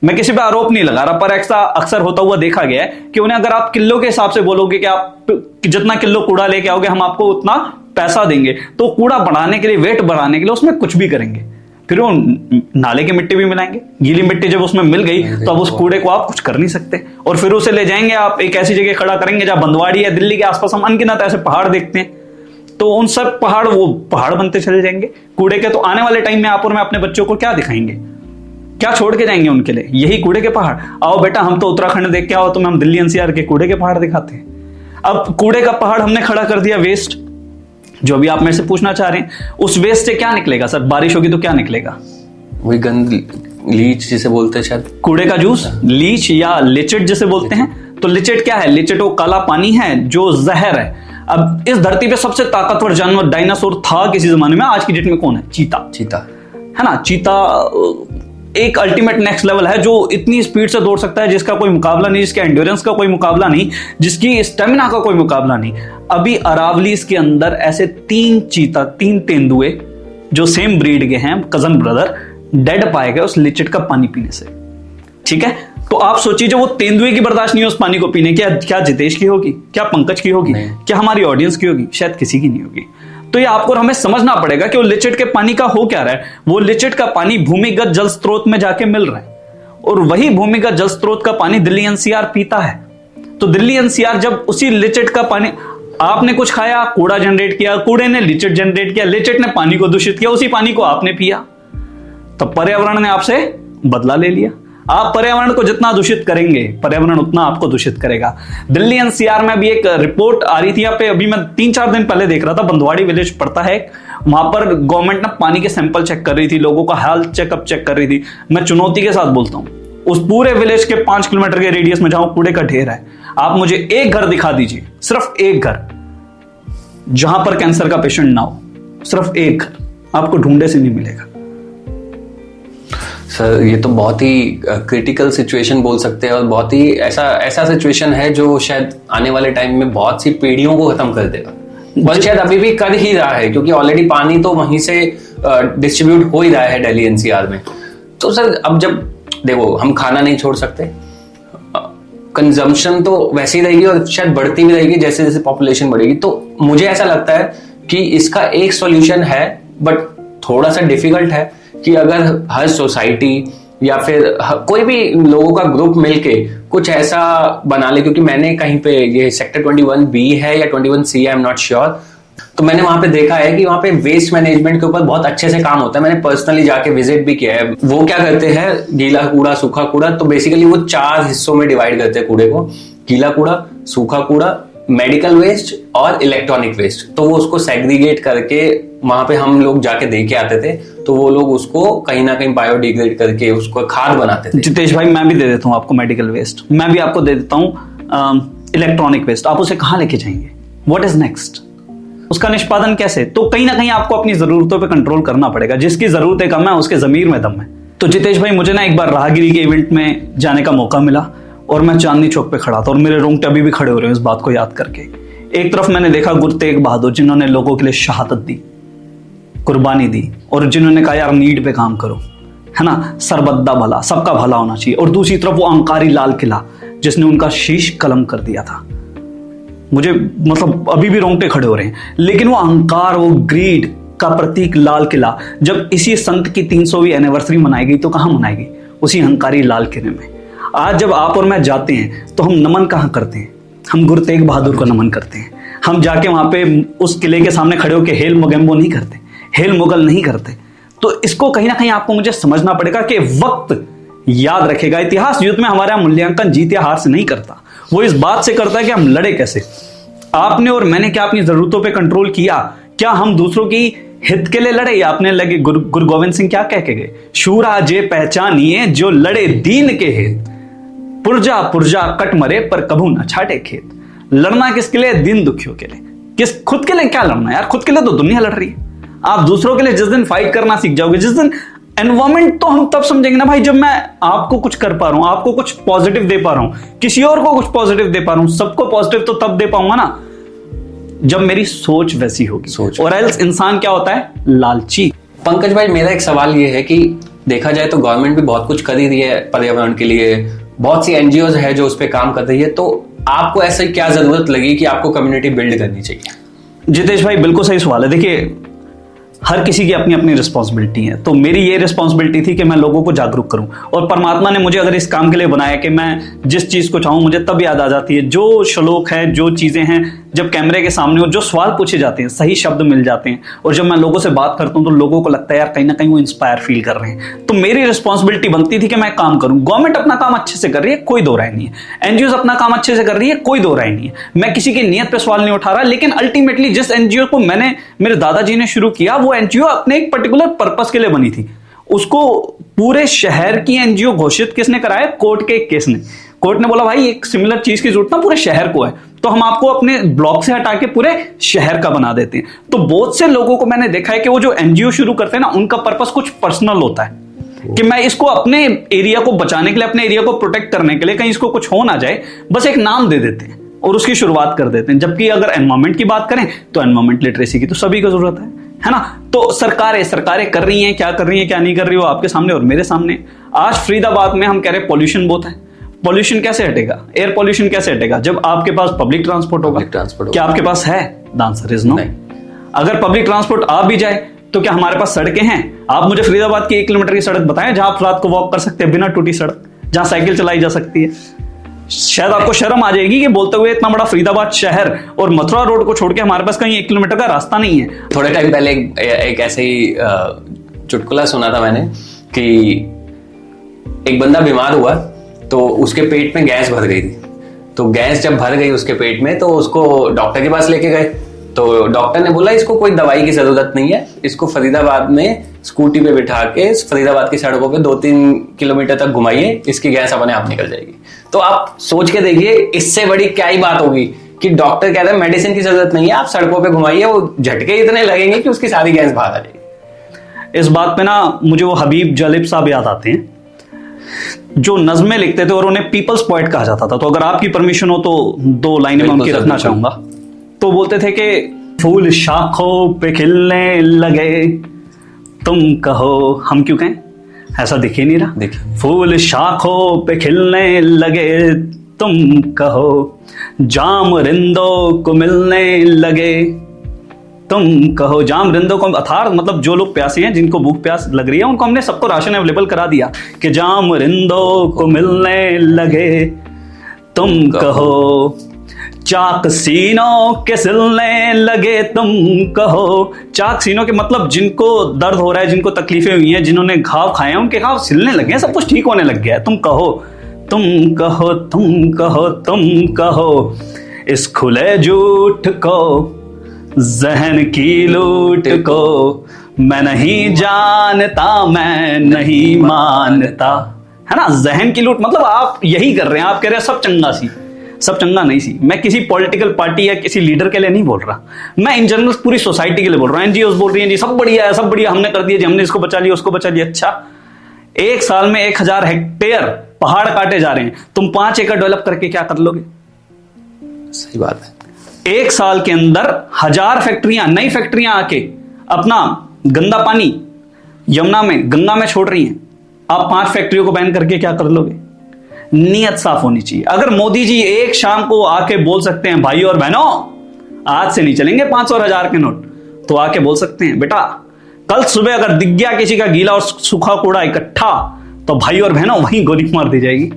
[SPEAKER 2] मैं किसी पे आरोप नहीं लगा रहा, पर ऐसा अक्सर होता हुआ देखा गया है कि उन्हें अगर आप किलो के हिसाब से बोलोगे कि आप जितना किलो कूड़ा लेके आओगे हम आपको उतना पैसा देंगे, तो कूड़ा बढ़ाने के लिए, वेट बढ़ाने के लिए उसमें कुछ भी करेंगे। फिर वो नाले की मिट्टी भी मिलाएंगे, गीली मिट्टी जब उसमें मिल गई तो अब उस कूड़े को आप कुछ कर नहीं सकते, और फिर उसे ले जाएंगे आप एक ऐसी जगह खड़ा करेंगे जहां बंदवाड़ी या दिल्ली के आसपास हम अनगिनत ऐसे पहाड़ देखते हैं, तो उन सब पहाड़ वो पहाड़ बनते चले जाएंगे कूड़े के। तो आने वाले टाइम में आप और मैं अपने बच्चों को क्या दिखाएंगे, क्या छोड़ के जाएंगे उनके लिए? यही कूड़े के पहाड़। आओ बेटा हम तो उत्तराखंड देख के आओ, तुम्हें हम दिल्ली एनसीआर के कूड़े के पहाड़ दिखाते हैं। अब कूड़े का पहाड़ हमने खड़ा कर दिया, वेस्ट, जो भी आप मेरे से पूछना चाह रहे हैं, उस वेस्ट से क्या निकलेगा सर? बारिश होगी तो क्या निकलेगा?
[SPEAKER 1] वही गंद, लीच जिसे बोलते हैं शायद,
[SPEAKER 2] कूड़े का जूस, लीच या लिचेट जिसे बोलते हैं। तो लिचेट क्या है? लिचेट वो काला पानी है जो जहर है। अब इस धरती पे सबसे ताकतवर जानवर डायनासोर था किसी जमाने में, आज की डेट में कौन है? चीता। चीता है ना। चीता एक अल्टीमेट नेक्स्ट लेवल है जो इतनी स्पीड से दौड़ सकता है जिसका कोई मुकाबला नहीं, जिसके एंड्योरेंस का कोई मुकाबला नहीं, जिसकी स्टेमिना का कोई मुकाबला नहीं। अभी अरावलीज के अंदर ऐसे 3 चीता, 3 तेंदुए जो सेम ब्रीड के हैं, कजन ब्रदर, डेड पाए गए उस लिचेट का पानी पीने से। ठीक है, तो आप सोचिए जो वो तेंदुए की बर्दाश्त नहीं है उस पानी को पीने, क्या जितेश की होगी, क्या पंकज की होगी, क्या हमारी ऑडियंस की होगी? शायद किसी की नहीं होगी। तो ये आपको हमें समझना पड़ेगा कि वो लिचेट के पानी का हो क्या रहा है। वो लिचेट का पानी भूमिगत जल स्रोत में जाके मिल रहा है, और वही भूमिगत जल स्रोत का पानी दिल्ली एनसीआर पीता है। तो दिल्ली एनसीआर जब उसी लिचेट का पानी, आपने कुछ खाया, कूड़ा जनरेट किया, कूड़े ने लिचेट जनरेट किया, लिचेट ने पानी को दूषित किया, उसी पानी को आपने पिया, तब पर्यावरण ने आपसे बदला ले लिया। आप पर्यावरण को जितना दूषित करेंगे, पर्यावरण उतना आपको दूषित करेगा। दिल्ली एनसीआर में भी एक रिपोर्ट आ रही थी यहाँ पे, अभी मैं 3-4 दिन पहले देख रहा था, बंदवाड़ी विलेज पड़ता है, वहां पर गवर्नमेंट ना पानी के सैंपल चेक कर रही थी, लोगों का हेल्थ चेकअप चेक कर रही थी। मैं चुनौती के साथ बोलता हूं, उस पूरे विलेज के 5 किलोमीटर के रेडियस में जहां कूड़े का ढेर है, आप मुझे एक घर दिखा दीजिए, सिर्फ एक घर जहां पर कैंसर का पेशेंट ना हो, सिर्फ एक घर आपको ढूंढे से नहीं मिलेगा।
[SPEAKER 1] सर ये तो बहुत ही क्रिटिकल सिचुएशन बोल सकते हैं, और बहुत ही ऐसा सिचुएशन है जो शायद आने वाले टाइम में बहुत सी पीढ़ियों को खत्म कर देगा, और शायद अभी भी कर ही रहा है, क्योंकि ऑलरेडी पानी तो वहीं से डिस्ट्रीब्यूट हो ही रहा है दिल्ली एनसीआर में। तो सर अब जब देखो हम खाना नहीं छोड़ सकते, कंजम्पशन तो वैसे ही रहेगी और शायद बढ़ती भी रहेगी जैसे जैसे पॉपुलेशन बढ़ेगी। तो मुझे ऐसा लगता है कि इसका एक सॉल्यूशन है, बट थोड़ा सा डिफिकल्ट है, कि अगर हर सोसाइटी, या फिर कोई भी लोगों का ग्रुप मिलके कुछ ऐसा बना ले, क्योंकि मैंने कहीं पे ये सेक्टर 21B है या 21C, I am not sure, तो मैंने वहां पे देखा है कि वहां पे वेस्ट मैनेजमेंट के ऊपर बहुत अच्छे से काम होता है। मैंने पर्सनली जाके विजिट भी किया है। वो क्या करते हैं, गीला कूड़ा, सूखा कूड़ा, तो बेसिकली वो 4 हिस्सों में डिवाइड करते हैं कूड़े को, गीला कूड़ा, सूखा कूड़ा, मेडिकल वेस्ट और इलेक्ट्रॉनिक वेस्ट। तो वो उसको सेग्रीगेट करके वहां पे हम लोग जाके देख के आते थे, तो वो लोग उसको कहीं ना कहीं बायोडिग्रेड करके उसको खाद बनाते थे।
[SPEAKER 2] जितेश भाई, मैं भी दे देता हूँ आपको मेडिकल वेस्ट, मैं भी आपको दे देता हूँ इलेक्ट्रॉनिक वेस्ट। आप उसे कहाँ लेके जाएंगे? What is next? उसका निष्पादन कैसे? तो कहीं ना कहीं आपको अपनी जरूरतों पे कंट्रोल करना पड़ेगा। जिसकी जरूरतें कम है उसके जमीर में दम है। तो जितेश भाई, मुझे ना एक बार राहगिरी के इवेंट में जाने का मौका मिला और मैं चांदनी चौक पे खड़ा था और मेरे रोंगटे अभी भी खड़े हो रहे हैं इस बात को याद करके। एक तरफ मैंने देखा गुरु तेग बहादुर, जिन्होंने लोगों के लिए शहादत दी, कुर्बानी दी, और जिन्होंने कहा यार नीड पे काम करो, है ना, सरबद्दा भला, सबका भला होना चाहिए। और दूसरी तरफ वो अंकारी लाल किला, जिसने उनका शीश कलम कर दिया था। मुझे मतलब अभी भी रोंगटे खड़े हो रहे हैं। लेकिन वो अहंकार, वो ग्रीड का प्रतीक लाल किला, जब इसी संत की 300वीं एनिवर्सरी मनाई गई तो कहां मनाई गई? उसी अहंकारी लाल किले में। आज जब आप और मैं जाते हैं तो हम नमन कहां करते हैं? हम गुरु तेग बहादुर को नमन करते हैं। हम जाके वहां पे उस किले के सामने खड़े होकर हेल मोगेम्बो नहीं करते, हेल मुगल नहीं करते। तो इसको कहीं ना कहीं आपको मुझे समझना पड़ेगा कि वक्त याद रखेगा। इतिहास युद्ध में हमारा मूल्यांकन जीत या हार से नहीं करता, वो इस बात से करता है कि हम लड़े कैसे। आपने और मैंने क्या अपनी जरूरतों पे कंट्रोल किया? क्या हम दूसरों की हित के लिए लड़े, या अपने लगे? गुरु गोविंद सिंह क्या कह के गए? शूरा जे पहचानिए जो लड़े दीन के हित, पुरजा पुरजा कट मरे पर कभू न छाटे खेत। लड़ना किसके लिए? दिन दुखियों के लिए। किस खुद के लिए क्या लड़ना यार? खुद के लिए तो दुनिया लड़ रही है। आप दूसरों के लिए जिस दिन फाइट करना सीख जाओगे, जिस दिन एनवायरमेंट, तो हम तब समझेंगे ना भाई, जब मैं आपको कुछ कर पा रहा हूं, आपको कुछ पॉजिटिव दे पा रहा हूं, किसी और को कुछ पॉजिटिव दे पा रहा हूं। सबको पॉजिटिव तो तब दे पाऊंगा ना जब मेरी सोच वैसी होगी। और एल्स इंसान क्या होता है? लालची।
[SPEAKER 1] पंकज भाई, मेरा एक सवाल ये है कि देखा जाए तो गवर्नमेंट भी बहुत कुछ कर ही रही है पर्यावरण के लिए, बहुत सी एनजीओ है जो उस पर काम कर रही है, तो आपको ऐसी क्या जरूरत लगी कि आपको कम्युनिटी बिल्ड करनी चाहिए?
[SPEAKER 2] जितेश भाई, बिल्कुल सही सवाल है। देखिए, हर किसी की अपनी अपनी रिस्पॉन्सिबिलिटी है। तो मेरी ये रिस्पॉन्सिबिलिटी थी कि मैं लोगों को जागरूक करूं, और परमात्मा ने मुझे अगर इस काम के लिए बनाया कि मैं जिस चीज को चाहूं, मुझे तब याद आ जाती है जो श्लोक है, जो चीजें हैं, जब कैमरे के सामने हो, जो सवाल पूछे जाते हैं, सही शब्द मिल जाते हैं, और जब मैं लोगों से बात करता हूं तो लोगों को लगता है यार कहीं ना कहीं वो इंस्पायर फील कर रहे हैं। तो मेरी रिस्पॉन्सिबिलिटी बनती थी कि मैं काम करूं। गवर्नमेंट अपना काम अच्छे से कर रही है, कोई दो राय नहीं है। एनजीओ अपना काम अच्छे से कर रही है, कोई दो राय नहीं है। मैं किसी की नियत पे सवाल नहीं उठा रहा, लेकिन अल्टीमेटली जिस एनजीओ को मैंने, मेरे दादाजी ने शुरू किया, वो एनजीओ अपने एक पर्टिकुलर पर्पस के लिए बनी थी। उसको पूरे शहर की एनजीओ घोषित किसने कराया? कोर्ट के एक केस ने। कोर्ट ने बोला भाई एक सिमिलर चीज की जरूरत ना पूरे शहर को है, तो हम आपको अपने ब्लॉक से हटा के पूरे शहर का बना देते हैं। तो बहुत से लोगों को मैंने देखा है कि वो जो एनजीओ शुरू करते हैं ना, उनका पर्पस कुछ पर्सनल होता है कि मैं इसको अपने एरिया को बचाने के लिए, अपने एरिया को प्रोटेक्ट करने के लिए, कहीं इसको कुछ हो ना जाए, बस एक नाम दे देते हैं और उसकी शुरुआत कर देते हैं। जबकि अगर एनवायरमेंट की बात करें तो एनवायरमेंट लिटरेसी की तो सभी को जरूरत है ना। तो सरकारें कर रही हैं, क्या कर रही हैं, क्या नहीं कर रही, वो आपके सामने और मेरे सामने। आज फरीदाबाद में हम कह रहे हैं पॉल्यूशन बहुत है। पॉल्यूशन कैसे हटेगा? एयर पॉल्यूशन कैसे हटेगा? जब आपके पास पब्लिक ट्रांसपोर्ट होगा। क्या आपके पास है? The answer is no. अगर पब्लिक ट्रांसपोर्ट आ भी जाए तो क्या हमारे पास सड़कें हैं? आप मुझे फरीदाबाद की 1 किलोमीटर की सड़क बताएं जहां आप रात को वॉक कर सकते हैं बिना टूटी सड़क, जहां साइकिल चलाई जा सकती है। शायद आपको शर्म आ जाएगी कि बोलते हुए इतना बड़ा फरीदाबाद शहर और मथुरा रोड को छोड़ के हमारे पास कहीं 1 किलोमीटर का रास्ता नहीं है।
[SPEAKER 1] थोड़े टाइम पहले एक ऐसे ही चुटकुला सुना था मैंने कि एक बंदा बीमार हुआ तो उसके पेट में गैस भर गई थी। तो गैस जब भर गई उसके पेट में तो उसको डॉक्टर के पास लेके गए। तो डॉक्टर ने बोला इसको कोई दवाई की जरूरत नहीं है, इसको फरीदाबाद में स्कूटी पे बिठा के फरीदाबाद की सड़कों पे 2-3 किलोमीटर तक घुमाइए, इसकी गैस अपने आप निकल जाएगी। तो आप सोच के देखिए इससे बड़ी क्या ही बात होगी कि डॉक्टर कहता है मेडिसिन की जरूरत नहीं है, आप सड़कों पे घुमाइए, वो झटके इतने लगेंगे कि उसकी सारी गैस बाहर आ जाएगी।
[SPEAKER 2] इस बात पे ना मुझे वो हबीब जलिब साहब याद आते हैं जो नज़में लिखते थे और उन्हें पीपल्स पोएट कहा जाता था। तो अगर आपकी परमिशन हो तो 2 लाइनें मैं उनकी रखना चाहूंगा। तो बोलते थे कि फूल शाखों पे खिलने लगे, तुम कहो हम क्यों कहें, ऐसा दिख ही नहीं रहा।
[SPEAKER 1] देखिए
[SPEAKER 2] फूल शाखों पे खिलने लगे, तुम कहो जाम रिंदों को मिलने लगे, तुम कहो। जाम रिंदों को अर्थात मतलब जो लोग प्यासे हैं, जिनको भूख प्यास लग रही है, उनको हमने सबको राशन अवेलेबल करा दिया कि जाम रिंदों को मिलने लगे तुम कहो, चाक सीनों के सिलने लगे तुम कहो। चाक सीनों के मतलब जिनको दर्द हो रहा है, जिनको तकलीफें हुई हैं, जिन्होंने घाव खाए हैं, उनके घाव सिलने लगे हैं, सब कुछ ठीक होने लग गया है। तुम कहो, तुम कहो, तुम कहो, तुम कहो, इस खुले झूठ को, जहन की लूट को, मैं नहीं जानता, मैं नहीं मानता, है ना। जहन की लूट मतलब आप यही कर रहे हैं, आप कह रहे हैं सब चंगा सी, सब चंगा नहीं सी। मैं किसी पॉलिटिकल पार्टी या किसी लीडर के लिए नहीं बोल रहा, मैं इन जनरल पूरी सोसाइटी के लिए बोल रहा हूं। एनजीओ बोल रही हैं जी सब बढ़िया है, सब बढ़िया, हमने कर दिया जी, हमने इसको बचा लिया, उसको बचा लिया। अच्छा, एक साल में 1000 हेक्टेयर पहाड़ काटे जा रहे हैं, तुम 5 एकड़ डेवलप करके क्या कर लोगे?
[SPEAKER 1] सही बात है।
[SPEAKER 2] एक साल के अंदर 1000 फैक्ट्रियां, नई फैक्ट्रियां आके अपना गंदा पानी यमुना में, गंगा में छोड़ रही हैं, आप 5 फैक्ट्रियों को बैन करके क्या कर लोगे? नीयत साफ होनी चाहिए। अगर मोदी जी एक शाम को आके बोल सकते हैं भाई और बहनों आज से नहीं चलेंगे 500 और 1000 के नोट, तो आके बोल सकते हैं बेटा कल सुबह अगर दिख गया किसी का गीला और सूखा कूड़ा इकट्ठा, तो भाई और बहनों वहीं गोली मार दी जाएगी।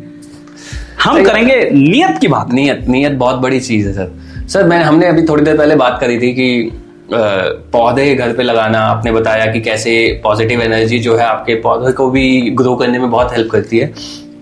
[SPEAKER 2] हम करेंगे नियत की बात।
[SPEAKER 1] नियत बहुत बड़ी चीज है सर। हमने अभी थोड़ी देर पहले बात करी थी कि पौधे घर पे लगाना, आपने बताया कि कैसे पॉजिटिव एनर्जी जो है आपके पौधे को भी ग्रो करने में बहुत हेल्प करती है।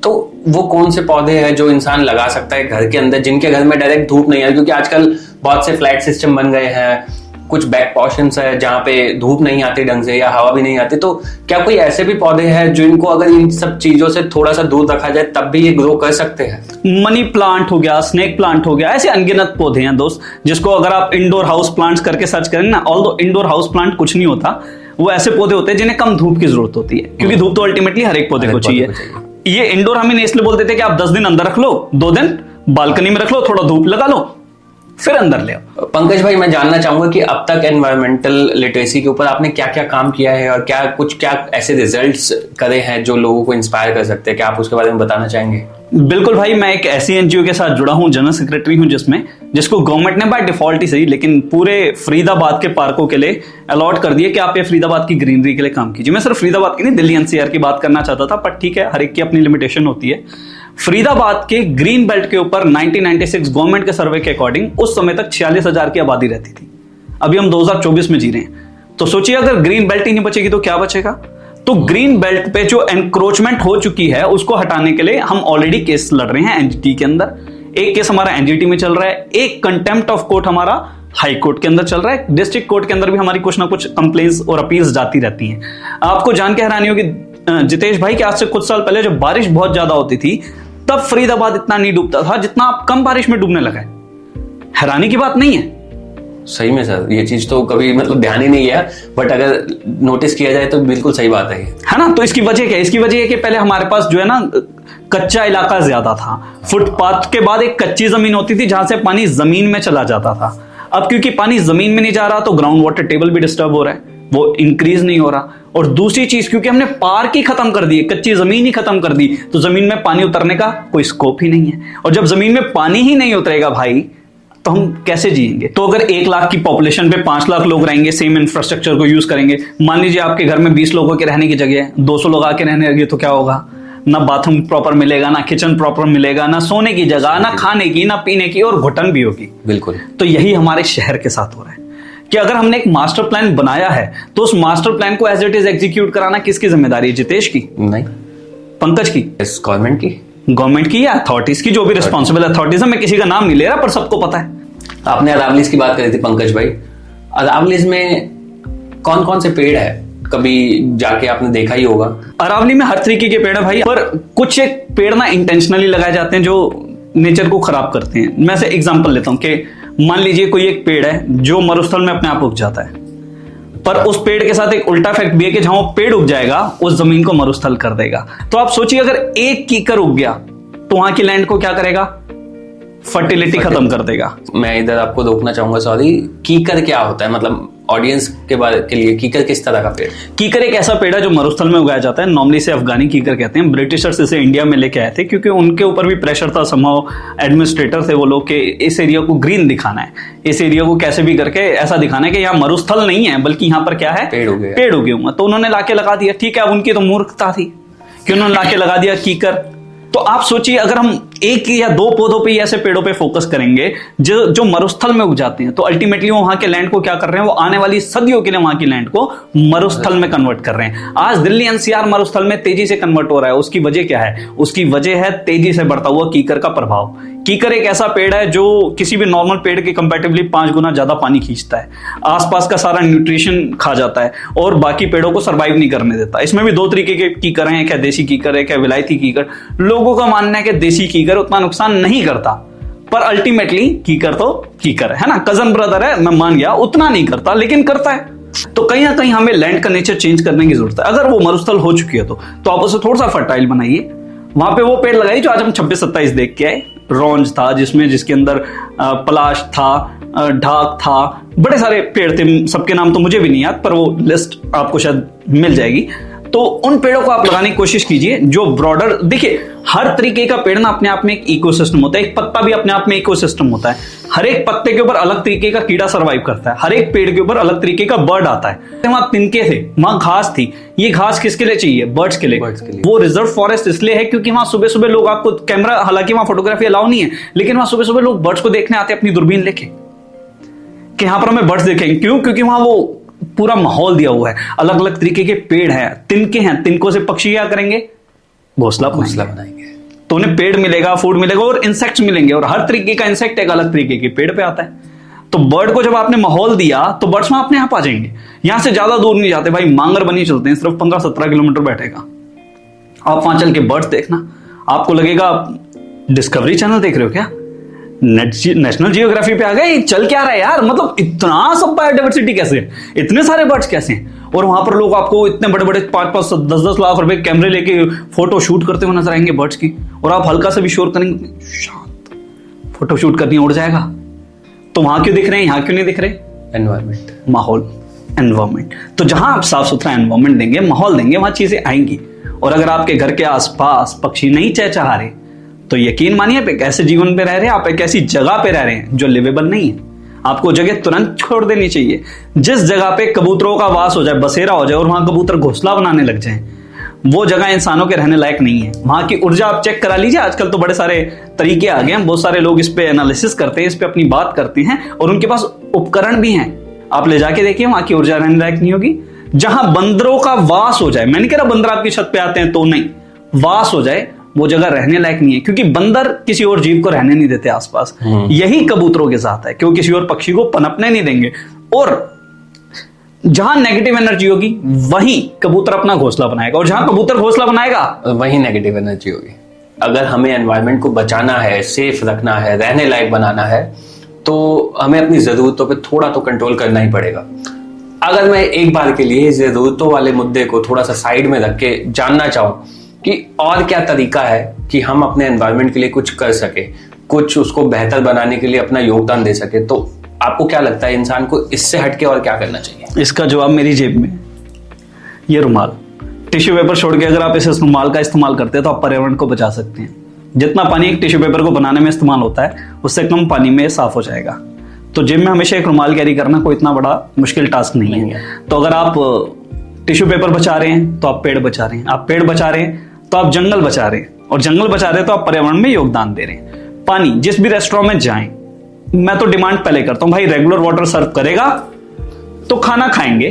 [SPEAKER 1] तो वो कौन से पौधे हैं जो इंसान लगा सकता है घर के अंदर, जिनके घर में डायरेक्ट धूप नहीं है? क्योंकि आजकल बहुत से फ्लैट सिस्टम बन गए हैं, कुछ बैक पोर्शंस है जहाँ पे धूप नहीं आती ढंग से या हवा भी नहीं आती, तो क्या कोई ऐसे भी पौधे हैं जिनको अगर इन सब चीजों से थोड़ा सा दूर रखा जाए तब भी ये ग्रो कर सकते हैं?
[SPEAKER 2] मनी प्लांट हो गया, स्नेक प्लांट हो गया, ऐसे अनगिनत पौधे हैं दोस्त, जिसको अगर आप इंडोर हाउस प्लांट्स करके सर्च करेंगे ना, ऑल्दो इंडोर हाउस प्लांट कुछ नहीं होता, वो ऐसे पौधे होते हैं जिन्हें कम धूप की जरूरत होती है, क्योंकि धूप तो अल्टीमेटली हर एक पौधे को चाहिए। ये इंडोर हम इन्हें इसलिए बोलते थे कि आप 10 दिन अंदर रख लो, 2 दिन बालकनी में रख लो, थोड़ा धूप लगा लो, फिर अंदर ले आओ।
[SPEAKER 1] पंकज भाई, मैं जानना चाहूंगा कि अब तक एनवायरमेंटल लिटरेसी के ऊपर आपने क्या क्या काम किया है और क्या ऐसे रिजल्ट्स करे हैं जो लोगों को इंस्पायर कर सकते हैं, क्या आप उसके बारे में बताना चाहेंगे?
[SPEAKER 2] बिल्कुल भाई, मैं एक ऐसी एनजीओ के साथ जुड़ा हूं, जनरल सेक्रेटरी हूं, जिसको गवर्नमेंट ने बाय डिफॉल्ट ही सही लेकिन पूरे फरीदाबाद के पार्कों के लिए अलॉट कर दिया कि आप ये फरीदाबाद की ग्रीनरी के लिए काम कीजिए। मैं सिर्फ फरीदाबाद की नहीं, दिल्ली एनसीआर की बात करना चाहता था, पर ठीक है, हर एक की अपनी लिमिटेशन होती है। फरीदाबाद के ग्रीन बेल्ट के ऊपर 1996 गवर्नमेंट के सर्वे के अकॉर्डिंग उस समय तक 46,000 की आबादी रहती थी। अभी हम 2024 में जी रहे हैं, तो सोचिए अगर ग्रीन बेल्ट ही नहीं बचेगी तो क्या बचेगा? तो ग्रीन बेल्ट पे जो एनक्रोचमेंट हो चुकी है उसको हटाने के लिए हम ऑलरेडी केस लड़ रहे हैं एनजीटी के अंदर। एक केस हमारा एनजीटी में चल रहा है, एक कंटेम्प्ट ऑफ कोर्ट हमारा हाई कोर्ट के अंदर चल रहा है, डिस्ट्रिक्ट कोर्ट के अंदर भी हमारी कुछ ना कुछ कंप्लेंट्स और अपील्स जाती रहती हैं। आपको जान के हैरानी होगी जितेश भाई कि आज से कुछ साल पहले जब बारिश बहुत ज्यादा होती थी तब फरीदाबाद इतना नहीं डूबता था जितना आप कम बारिश में डूबने लगा है। हैरानी की बात नहीं है?
[SPEAKER 1] सही में सर, ये चीज तो कभी ध्यान ही नहीं गया, बट अगर नोटिस किया जाए तो बिल्कुल सही बात है
[SPEAKER 2] ना। तो इसकी वजह क्या है? इसकी वजह है कि पहले हमारे पास जो है ना कच्चा इलाका ज्यादा था, फुटपाथ के बाद एक कच्ची जमीन होती थी जहां से पानी जमीन में चला जाता था। अब क्योंकि पानी जमीन में नहीं जा रहा तो ग्राउंड वाटर टेबल भी डिस्टर्ब हो रहा है, वो इंक्रीज नहीं हो रहा। और दूसरी चीज, क्योंकि हमने पार्क ही खत्म कर दिए, कच्ची जमीन ही खत्म कर दी, तो जमीन में पानी उतरने का कोई स्कोप ही नहीं है। और जब जमीन में पानी ही नहीं उतरेगा भाई, तो हम कैसे जिएंगे? तो अगर 1 लाख की पॉपुलेशन पे 5 लाख लोग रहेंगे, सेम इंफ्रास्ट्रक्चर को यूज करेंगे, मान लीजिए आपके घर में 20 लोगों के रहने की जगह है, 200 लोग आके रहने लगे, तो क्या होगा? ना बाथरूम प्रॉपर मिलेगा, ना किचन प्रॉपर मिलेगा, ना सोने की जगह, ना खाने की, ना पीने की, और घुटन भी होगी।
[SPEAKER 1] बिल्कुल।
[SPEAKER 2] तो यही हमारे शहर के साथ हो रहा है कि अगर हमने एक मास्टर प्लान बनाया है तो उस मास्टर प्लान को एज इट इज एग्जीक्यूट कराना किसकी जिम्मेदारी है? जितेश की?
[SPEAKER 1] नहीं,
[SPEAKER 2] पंकज की?
[SPEAKER 1] गवर्नमेंट की।
[SPEAKER 2] गवर्नमेंट की या अथॉरिटीज की, जो भी रिस्पॉन्सिबल अथॉरिटीज है। मैं किसी का नाम नहीं ले रहा, पर सबको पता है।
[SPEAKER 1] आपने अरावलीज की बात करी थी पंकज भाई, अरावलीज में कौन कौन से पेड़ है? कभी जाके आपने देखा ही होगा।
[SPEAKER 2] अरावली में हर तरीके के पेड़ है भाई, पर कुछ एक पेड़ ना इंटेंशनली लगाए जाते हैं जो नेचर को खराब करते हैं। मैं से एग्जांपल लेता हूं कि मान लीजिए कोई एक पेड़ है जो मरुस्थल में अपने आप उग जाता है, पर उस पेड़ के साथ एक उल्टा फैक्ट भी है कि जहां वो पेड़ उग जाएगा उस जमीन को मरुस्थल कर देगा। तो आप सोचिए अगर 1 कीकर उग गया तो वहां की लैंड को क्या करेगा? फर्टिलिटी खत्म कर देगा।
[SPEAKER 1] मैं इधर आपको रोकना चाहूंगा, सॉरी। कीकर क्या होता है, मतलब ऑडियंस के लिए कीकर किस तरह का पेड़?
[SPEAKER 2] कीकर एक ऐसा पेड़ है जो मरुस्थल में उगाया जाता है। नॉर्मली इसे अफगानी कीकर कहते हैं। ब्रिटिशर्स इसे इंडिया में लेके आए थे क्योंकि उनके ऊपर भी प्रेशर था, समहाउ एडमिनिस्ट्रेटर थे वो लोग, कि इस एरिया को ग्रीन दिखाना है, इस एरिया को कैसे भी करके ऐसा दिखाना है कि यहाँ मरुस्थल नहीं है बल्कि यहाँ पर क्या है, पेड़ उगे हुए। तो उन्होंने लाके लगा दिया। ठीक है, अब उनकी तो मूर्खता थी कि उन्होंने लाके लगा दिया कीकर। तो आप सोचिए, अगर हम एक या दो पौधों पे ऐसे पेड़ों पे फोकस करेंगे जो मरुस्थल में उग जाते हैं, तो अल्टीमेटली वहां के लैंड को क्या कर रहे हैं, वो आने वाली सदियों के लिए वहां की लैंड को मरुस्थल में कन्वर्ट कर रहे हैं। आज दिल्ली एनसीआर मरुस्थल में तेजी से कन्वर्ट हो रहा है। उसकी वजह क्या है? उसकी वजह है तेजी से बढ़ता हुआ कीकर का प्रभाव। कीकर एक ऐसा पेड़ है जो किसी भी नॉर्मल पेड़ के कंपैरेटिवली 5 गुना ज्यादा पानी खींचता है, आसपास का सारा न्यूट्रिशन खा जाता है और बाकी पेड़ों को सर्वाइव नहीं करने देता। इसमें भी 2 तरीके के कीकर हैं, क्या देसी कीकर है, क्या विलायती कीकर। लोगों का मानना है कि देसी कीकर उतना नुकसान नहीं करता, पर अल्टीमेटली कीकर तो कीकर है ना, कजन ब्रदर है, मैं मान गया, उतना नहीं करता लेकिन करता है। तो कहीं ना कहीं हमें लैंड का नेचर चेंज करने की जरूरत है। अगर वो मरुस्थल हो चुकी है तो आप उसे थोड़ा सा फर्टाइल बनाइए। वहां पे वो पेड़ लगाइए जो आज हम 26-27 देख के आए। रॉन्ज था जिसके अंदर पलाश था, ढाक था, बड़े सारे पेड़ थे, सबके नाम तो मुझे भी नहीं याद, पर वो लिस्ट आपको शायद मिल जाएगी। तो उन पेड़ों को आप लगाने की कोशिश कीजिए जो ब्रॉडर। देखिए, हर तरीके का पेड़ ना अपने आप में एक इकोसिस्टम होता है। एक पत्ता भी अपने आप में इकोसिस्टम होता है। हर एक पत्ते के ऊपर अलग तरीके का कीड़ा सर्वाइव करता है, हर एक पेड़ के ऊपर अलग तरीके का बर्ड आता है। वहां तिनके थे, वहां घास थी। ये घास किसके लिए चाहिए? बर्ड्स के लिए। वो रिजर्व फॉरेस्ट इसलिए है क्योंकि वहां सुबह सुबह लोग, आपको कैमरा, हालांकि वहां फोटोग्राफी अलाउ नहीं है, लेकिन वहां सुबह सुबह लोग बर्ड्स को देखने आते हैं अपनी दूरबीन लेके, कि यहां पर हमें बर्ड्स देखेंगे। क्यों? क्योंकि वहां वो पूरा माहौल दिया हुआ है, अलग अलग तरीके के पेड़ हैं, तिनके हैं, तिनकों से पक्षी क्या करेंगे? घोंसला बनाएंगे। तो उन्हें पेड़ मिलेगा, फूड मिलेगा और इंसेक्ट्स मिलेंगे, और हर तरीके का इंसेक्ट एक अलग तरीके के पेड़ पे आता है। तो बर्ड को जब आपने माहौल दिया तो बर्ड्स वहां अपने आप आ जाएंगे। यहां से ज्यादा दूर नहीं जाते भाई, मांगर बनी चलते हैं, सिर्फ 15-17 किलोमीटर बैठेगा। आप वहां चल के बर्ड्स देखना, आपको लगेगा डिस्कवरी चैनल देख रहे हो क्या, नेशनल जियोग्राफी पे आ गए। चल क्या रहा है यार, मतलब इतना सब बायोडाइवर्सिटी कैसे है, इतने सारे बर्ड्स कैसे हैं। और वहां पर लोग आपको इतने बड़े बड़े 5-5, 10-10 लाख रुपए कैमरे लेके फोटो शूट करते हुए नजर आएंगे बर्ड्स की, और आप हल्का से भी शोर करेंगे, शांत फोटो शूट करनी उड़ जाएगा। तो वहां क्यों दिख रहे हैं, यहां क्यों नहीं दिख रहे?
[SPEAKER 1] एनवायरमेंट,
[SPEAKER 2] माहौल, एनवायरमेंट। तो जहां आप साफ सुथरा एनवायरमेंट देंगे, माहौल देंगे, वहां चीजें आएंगी। और अगर आपके घर के आसपास पक्षी नहीं चहचहा रहे तो यकीन मानिए आप एक ऐसे जीवन पे रह रहे हैं, आप एक ऐसी जगह पे रह रहे हैं जो लिवेबल नहीं है। आपको जगह तुरंत छोड़ देनी चाहिए। जिस जगह पे कबूतरों का वास हो जाए, बसेरा हो जाए, और वहां कबूतर घोंसला बनाने लग जाएं, वो जगह इंसानों के रहने लायक नहीं है। वहां की ऊर्जा आप चेक करा लीजिए। आजकल तो बड़े सारे तरीके आ गए हैं, बहुत सारे लोग इस पे एनालिसिस करते हैं, इस पे अपनी बात करते हैं, और उनके पास उपकरण भी हैं। आप ले जाके देखिए, वहां की ऊर्जा रहने लायक नहीं होगी। जहां बंदरों का वास हो जाए, मैं नहीं कह रहा बंदर आपकी छत पे आते हैं तो नहीं, वास हो जाए, वो जगह रहने लायक नहीं है, क्योंकि बंदर किसी और जीव को रहने नहीं देते आसपास। यही कबूतरों के साथ है, क्यों किसी और पक्षी को पनपने नहीं देंगे। और जहां नेगेटिव एनर्जी होगी वहीं कबूतर अपना घोंसला बनाएगा, और जहां कबूतर घोंसला बनाएगा
[SPEAKER 1] वहीं नेगेटिव एनर्जी होगी। अगर हमें एनवायरनमेंट को बचाना है, सेफ रखना है, रहने लायक बनाना है, तो हमें अपनी जरूरतों पे थोड़ा तो कंट्रोल करना ही पड़ेगा। अगर मैं एक बार के लिए जरूरतों वाले मुद्दे को थोड़ा सा साइड में रख के जानना चाहूं कि और क्या तरीका है कि हम अपने एनवायरनमेंट के लिए कुछ कर सके, कुछ उसको बेहतर बनाने के लिए अपना योगदान दे सके, तो आपको क्या लगता है इंसान को इससे हटके और क्या करना चाहिए?
[SPEAKER 2] इसका जवाब मेरी जेब में, ये रुमाल, टिश्यू पेपर छोड़ के अगर आप इस रुमाल का इस्तेमाल करते हैं तो आप पर्यावरण को बचा सकते हैं। जितना पानी एक टिश्यू पेपर को बनाने में इस्तेमाल होता है, उससे कम पानी में साफ हो जाएगा। तो जेब में हमेशा एक रुमाल कैरी करना कोई इतना बड़ा मुश्किल टास्क नहीं है। तो अगर आप टिश्यू पेपर बचा रहे हैं तो आप पेड़ बचा रहे हैं, आप पेड़ बचा रहे हैं तो आप जंगल बचा रहे हैं, और जंगल बचा रहे हैं तो आप पर्यावरण में योगदान दे रहे हैं। पानी, जिस भी रेस्टोरेंट में जाएं, मैं तो डिमांड पहले करता हूं, भाई रेगुलर वाटर सर्व करेगा तो खाना खाएंगे,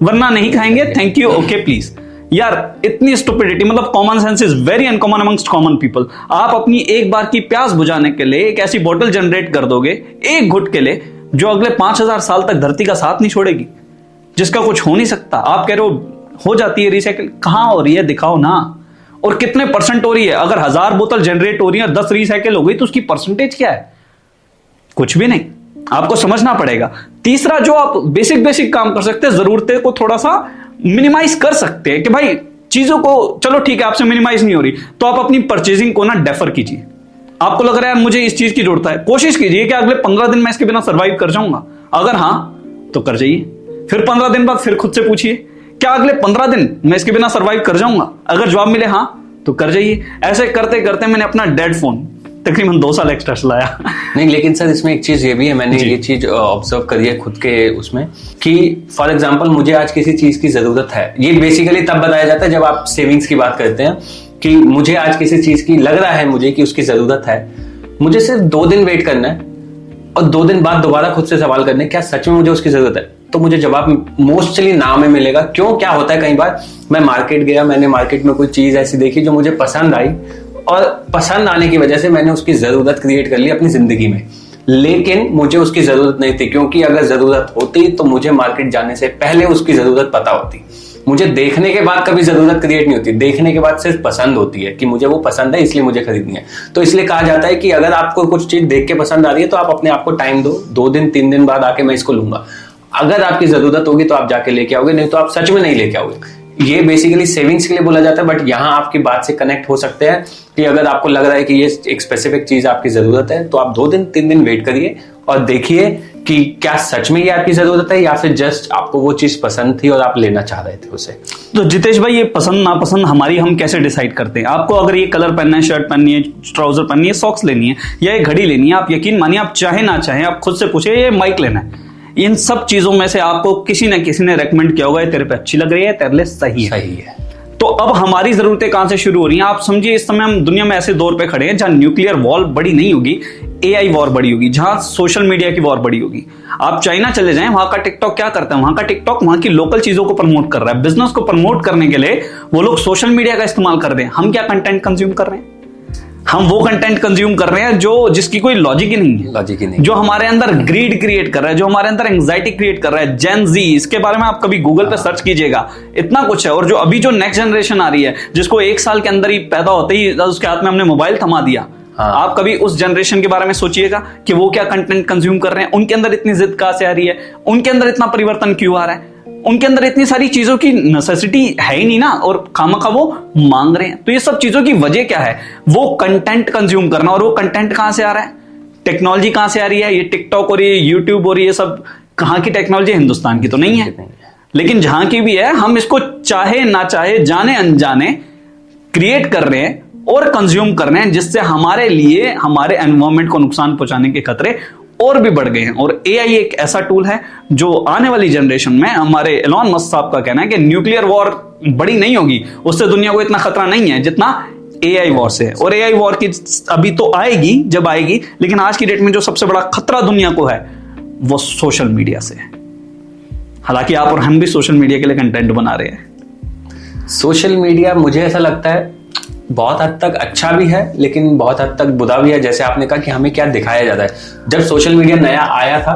[SPEAKER 2] वरना नहीं खाएंगे, थैंक यू, ओके प्लीज। यार इतनी स्टुपिडिटी, मतलब common sense is very uncommon amongst common people. आप अपनी एक बार की प्यास बुझाने के लिए एक ऐसी बोतल जनरेट कर दोगे एक घुट के लिए, जो अगले 5000 साल तक धरती का साथ नहीं छोड़ेगी, जिसका कुछ हो नहीं सकता। आप कह रहे हो जाती है रिसाइकिल, कहां हो रही है दिखाओ ना, और कितने परसेंट हो रही है। अगर 1000 बोतल जनरेट हो रही है और 10 रिसाइकिल हो गई तो उसकी परसेंटेज क्या है? कुछ भी नहीं। आपको समझना पड़ेगा। तीसरा, जो आप बेसिक काम कर सकते हैं, जरूरतें को थोड़ा सा मिनिमाइज कर सकते हैं, कि भाई चीजों को, चलो ठीक है आपसे मिनिमाइज नहीं हो रही, तो आप अपनी परचेजिंग को ना डेफर कीजिए। आपको लग रहा है मुझे इस चीज की जरूरत है, कोशिश कीजिए कि अगले 15 दिन मैं इसके बिना सर्वाइव कर जाऊंगा। अगर हाँ तो कर जाइए। फिर 15 दिन बाद फिर खुद से पूछिए, क्या अगले 15 दिन मैं इसके बिना सर्वाइव कर जाऊंगा? अगर जवाब मिले हाँ तो कर जाइए। ऐसे करते करते मैंने अपना डेड फोन तकरीबन 2 साल एक्स्ट्रा चलाया।
[SPEAKER 1] नहीं, लेकिन सर इसमें एक चीज ये भी है, मैंने ये चीज ऑब्जर्व करी है खुद के उसमें, कि फॉर एग्जांपल मुझे आज किसी चीज की जरूरत है, ये बेसिकली तब बताया जाता है जब आप सेविंग्स की बात करते हैं, कि मुझे आज किसी चीज की लग रहा है मुझे कि उसकी जरूरत है, मुझे सिर्फ 2 दिन वेट करना है और 2 दिन बाद दोबारा खुद से सवाल करने क्या सच में मुझे उसकी जरूरत है, तो मुझे जवाब मोस्टली ना में मिलेगा। क्यों, क्या होता है, कई बार मैं मार्केट गया, मैंने मार्केट में कोई चीज ऐसी देखी जो मुझे पसंद आई और पसंद आने की वजह से मैंने उसकी जरूरत क्रिएट कर ली अपनी जिंदगी में, लेकिन मुझे उसकी जरूरत नहीं थी, क्योंकि अगर जरूरत होती तो मुझे मार्केट जाने से पहले उसकी जरूरत पता होती। मुझे देखने के बाद कभी जरूरत क्रिएट नहीं होती, देखने के बाद सिर्फ पसंद होती है कि मुझे वो पसंद है इसलिए मुझे खरीदनी है। तो इसलिए कहा जाता है कि अगर आपको कुछ चीज देख के पसंद आ रही है तो आप अपने आप को टाइम दो, 2 दिन 3 दिन बाद आके मैं इसको लूंगा। अगर आपकी जरूरत होगी तो आप जाके लेके आओगे, नहीं तो आप सच में नहीं लेके आओगे। ये बेसिकली सेविंग्स के लिए बोला जाता है, बट यहाँ आपकी बात से कनेक्ट हो सकते हैं कि अगर आपको लग रहा है कि ये एक स्पेसिफिक चीज आपकी जरूरत है तो आप 2 दिन 3 दिन वेट करिए और देखिए कि क्या सच में ये आपकी जरूरत है या फिर जस्ट आपको वो चीज पसंद थी और आप लेना चाह रहे थे उसे।
[SPEAKER 2] तो जितेश भाई, ये पसंद नापसंद हमारी हम कैसे डिसाइड करते हैं? आपको अगर ये कलर पहनना है, शर्ट पहननी है, ट्राउजर पहननी है, सॉक्स लेनी है या ये घड़ी लेनी है, आप यकीन मानिए आप चाहे ना चाहे आप खुद से पूछे ये माइक लेना है, इन सब चीजों में से आपको किसी न किसी ने रेकमेंड किया होगा, तेरे पे अच्छी लग रही है, तेरे लिए सही है। तो अब हमारी जरूरतें कहां से शुरू हो रही हैं? आप समझिए इस समय हम दुनिया में ऐसे दौर पे खड़े हैं जहां न्यूक्लियर वॉर बड़ी नहीं होगी, एआई वॉर बड़ी होगी, जहां सोशल मीडिया की वॉर बड़ी होगी। आप चाइना चले जाएं, वहां का टिकटॉक क्या करता है? वहां का टिकटॉक वहां की लोकल चीजों को प्रमोट कर रहा है। बिजनेस को प्रमोट करने के लिए वो लोग सोशल मीडिया का इस्तेमाल कर रहे हैं। हम क्या कंटेंट कंज्यूम कर रहे हैं? हम वो कंटेंट कंज्यूम कर रहे हैं जो जिसकी कोई लॉजिक ही नहीं है, जो हमारे अंदर ग्रीड क्रिएट कर रहा है, जो हमारे अंदर एंजाइटी क्रिएट कर रहा है। जेन जी, इसके बारे में आप कभी गूगल पे सर्च कीजिएगा, इतना कुछ है। और जो अभी जो नेक्स्ट जनरेशन आ रही है, जिसको 1 साल के अंदर ही पैदा होते ही उसके हाथ में हमने मोबाइल थमा दिया, आप कभी उस जनरेशन के बारे में सोचिएगा कि वो क्या कंटेंट कंज्यूम कर रहे हैं, उनके अंदर इतनी जिद कहां से आ रही है, उनके अंदर इतना परिवर्तन क्यों आ रहा है, उनके अंदर इतनी सारी चीजों की नेसेसिटी है ही नहीं ना, और खामखा वो मांग रहे हैं। तो ये सब चीजों की वजह क्या है? वो कंटेंट कंज्यूम करना। और वो कंटेंट कहां से आ रहा है? टेक्नोलॉजी कहां से आ रही है? ये टिकटॉक और ये यूट्यूब और ये सब कहां की टेक्नोलॉजी? हिंदुस्तान की तो नहीं है, लेकिन जहां की भी है हम इसको चाहे ना चाहे, जाने अनजाने क्रिएट कर रहे हैं और कंज्यूम कर रहे हैं, जिससे हमारे लिए हमारे एनवायरमेंट को नुकसान पहुंचाने के खतरे और भी बढ़ गए हैं। और एआई एक ऐसा टूल है जो आने वाली जनरेशन में, हमारे एलॉन मस्क साहब का कहना है कि न्यूक्लियर वॉर बड़ी नहीं होगी, उससे दुनिया को इतना खतरा नहीं है जितना एआई वॉर से है। और एआई वॉर की अभी तो आएगी जब आएगी, लेकिन आज की डेट में जो सबसे बड़ा खतरा दुनिया को है वो सोशल मीडिया से है। हालांकि आप और हम भी सोशल मीडिया के लिए कंटेंट बना रहे हैं।
[SPEAKER 1] सोशल मीडिया मुझे ऐसा लगता है बहुत हद तक अच्छा भी है लेकिन बहुत हद तक बुरा भी है। जैसे आपने कहा कि हमें क्या दिखाया जाता है, जब सोशल मीडिया नया आया था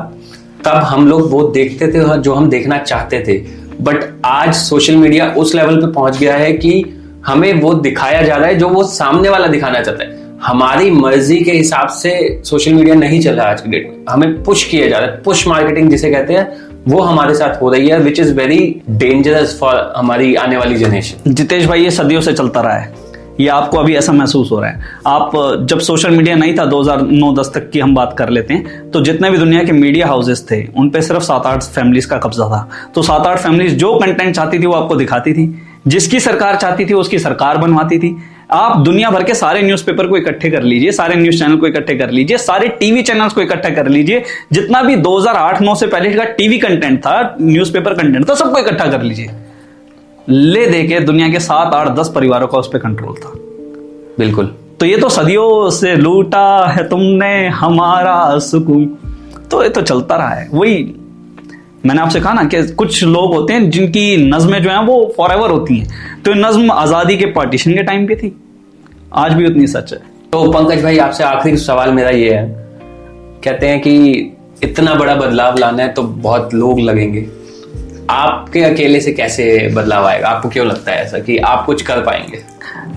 [SPEAKER 1] तब हम लोग वो देखते थे जो हम देखना चाहते थे, बट आज सोशल मीडिया उस लेवल पे पहुंच गया है कि हमें वो दिखाया जा रहा है जो वो सामने वाला दिखाना चाहता है। हमारी मर्जी के हिसाब से सोशल मीडिया नहीं चल रहा आज की डेट में, हमें पुश किया जा रहा है। पुश मार्केटिंग जिसे कहते हैं वो हमारे साथ हो रही है, which is very dangerous for हमारी आने वाली जनरेशन।
[SPEAKER 2] जितेश भाई, ये सदियों से चलता रहा है, ये आपको अभी ऐसा महसूस हो रहा है? आप जब सोशल मीडिया नहीं था, 2009-10 तक की हम बात कर लेते हैं, तो जितने भी दुनिया के मीडिया हाउसेस थे उन पे सिर्फ 7-8 फैमिलीज का कब्जा था। तो 7-8 फैमिलीज जो कंटेंट चाहती थी वो आपको दिखाती थी, जिसकी सरकार चाहती थी उसकी सरकार बनवाती थी। आप दुनिया भर के सारे न्यूज़पेपर को इकट्ठे कर लीजिए, सारे न्यूज चैनल को इकट्ठे कर लीजिए, सारे टीवी चैनल्स को इकट्ठा कर लीजिए, जितना भी 2008-9 से पहले का टीवी कंटेंट था, न्यूज़पेपर कंटेंट था, सबको इकट्ठा कर लीजिए। ले दे के दुनिया के 7-8-10 परिवारों का उस पर कंट्रोल था।
[SPEAKER 1] बिल्कुल।
[SPEAKER 2] तो ये तो सदियों से लूटा है तुमने हमारा सुकून, तो ये तो चलता रहा है। वही मैंने आपसे कहा ना कि कुछ लोग होते हैं जिनकी नज़में जो हैं वो फॉरएवर होती हैं। तो नज़्म आज़ादी के पार्टीशन के टाइम पे थी, आज भी उतनी सच है।
[SPEAKER 1] तो पंकज भाई, आपसे आखिरी सवाल मेरा ये है, कहते हैं कि इतना बड़ा बदलाव लाना है तो बहुत लोग लगेंगे, आपके अकेले से कैसे बदलाव आएगा? आपको क्यों लगता है ऐसा कि आप कुछ कर पाएंगे?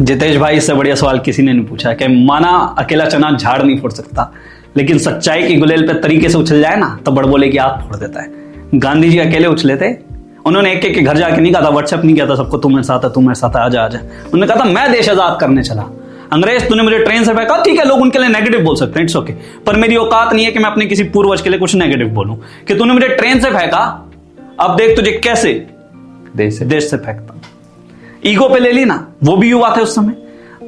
[SPEAKER 2] जितेश भाई, इससे बढ़िया सवाल किसी ने नहीं पूछा कि माना अकेला चना झाड़ नहीं फोड़ सकता, लेकिन सच्चाई की गुलेल पे तरीके से उछल जाए ना तो बड़बोले की आग फोड़ देता है। गांधी जी अकेले उछले थे, उन्होंने एक एक के घर जाके नहीं कहा था, व्हाट्सएप नहीं किया था सबको, तू मेरे साथ है, तू मेरे साथ है, आजा आजा। उन्होंने कहा था मैं देश आजाद करने चला। अंग्रेज तूने मुझे ट्रेन से फेंका, ठीक है, लोग उनके लिए नेगेटिव बोल सकते हैं, इट्स ओके, पर मेरी औकात नहीं है कि मैं अपने किसी पूर्वज के लिए कुछ नेगेटिव बोलूं कि तूने मुझे ट्रेन से फेंका, अब देख तुझे कैसे देश से फेंकता। ईगो पे ले ली ना, वो भी युवा थे उस समय।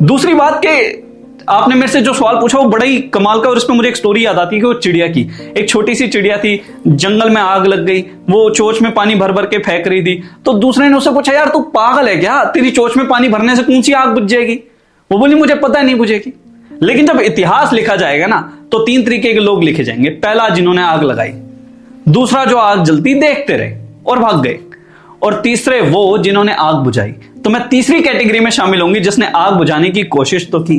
[SPEAKER 2] दूसरी बात कि आपने मेरे से जो सवाल पूछा वो बड़ा ही कमाल का, और इसमें मुझे एक स्टोरी याद आती है कि वो चिड़िया की, एक छोटी सी चिड़िया थी, जंगल में आग लग गई, वो चोंच में पानी भर भर के फेंक रही थी, तो दूसरे ने उससे पूछा, यार तू पागल है क्या, तेरी चोंच में पानी भरने से कौन सी आग बुझ जाएगी? वो बोली, मुझे पता नहीं बुझेगी। लेकिन जब इतिहास लिखा जाएगा ना, तो 3 तरीके के लोग लिखे जाएंगे। पहला, जिन्होंने आग लगाई, दूसरा, जो आग जलती देखते रहे और भाग गए, और तीसरे वो जिन्होंने आग बुझाई। तो मैं तीसरी कैटेगरी में शामिल होंगी, जिसने आग बुझाने की कोशिश तो की।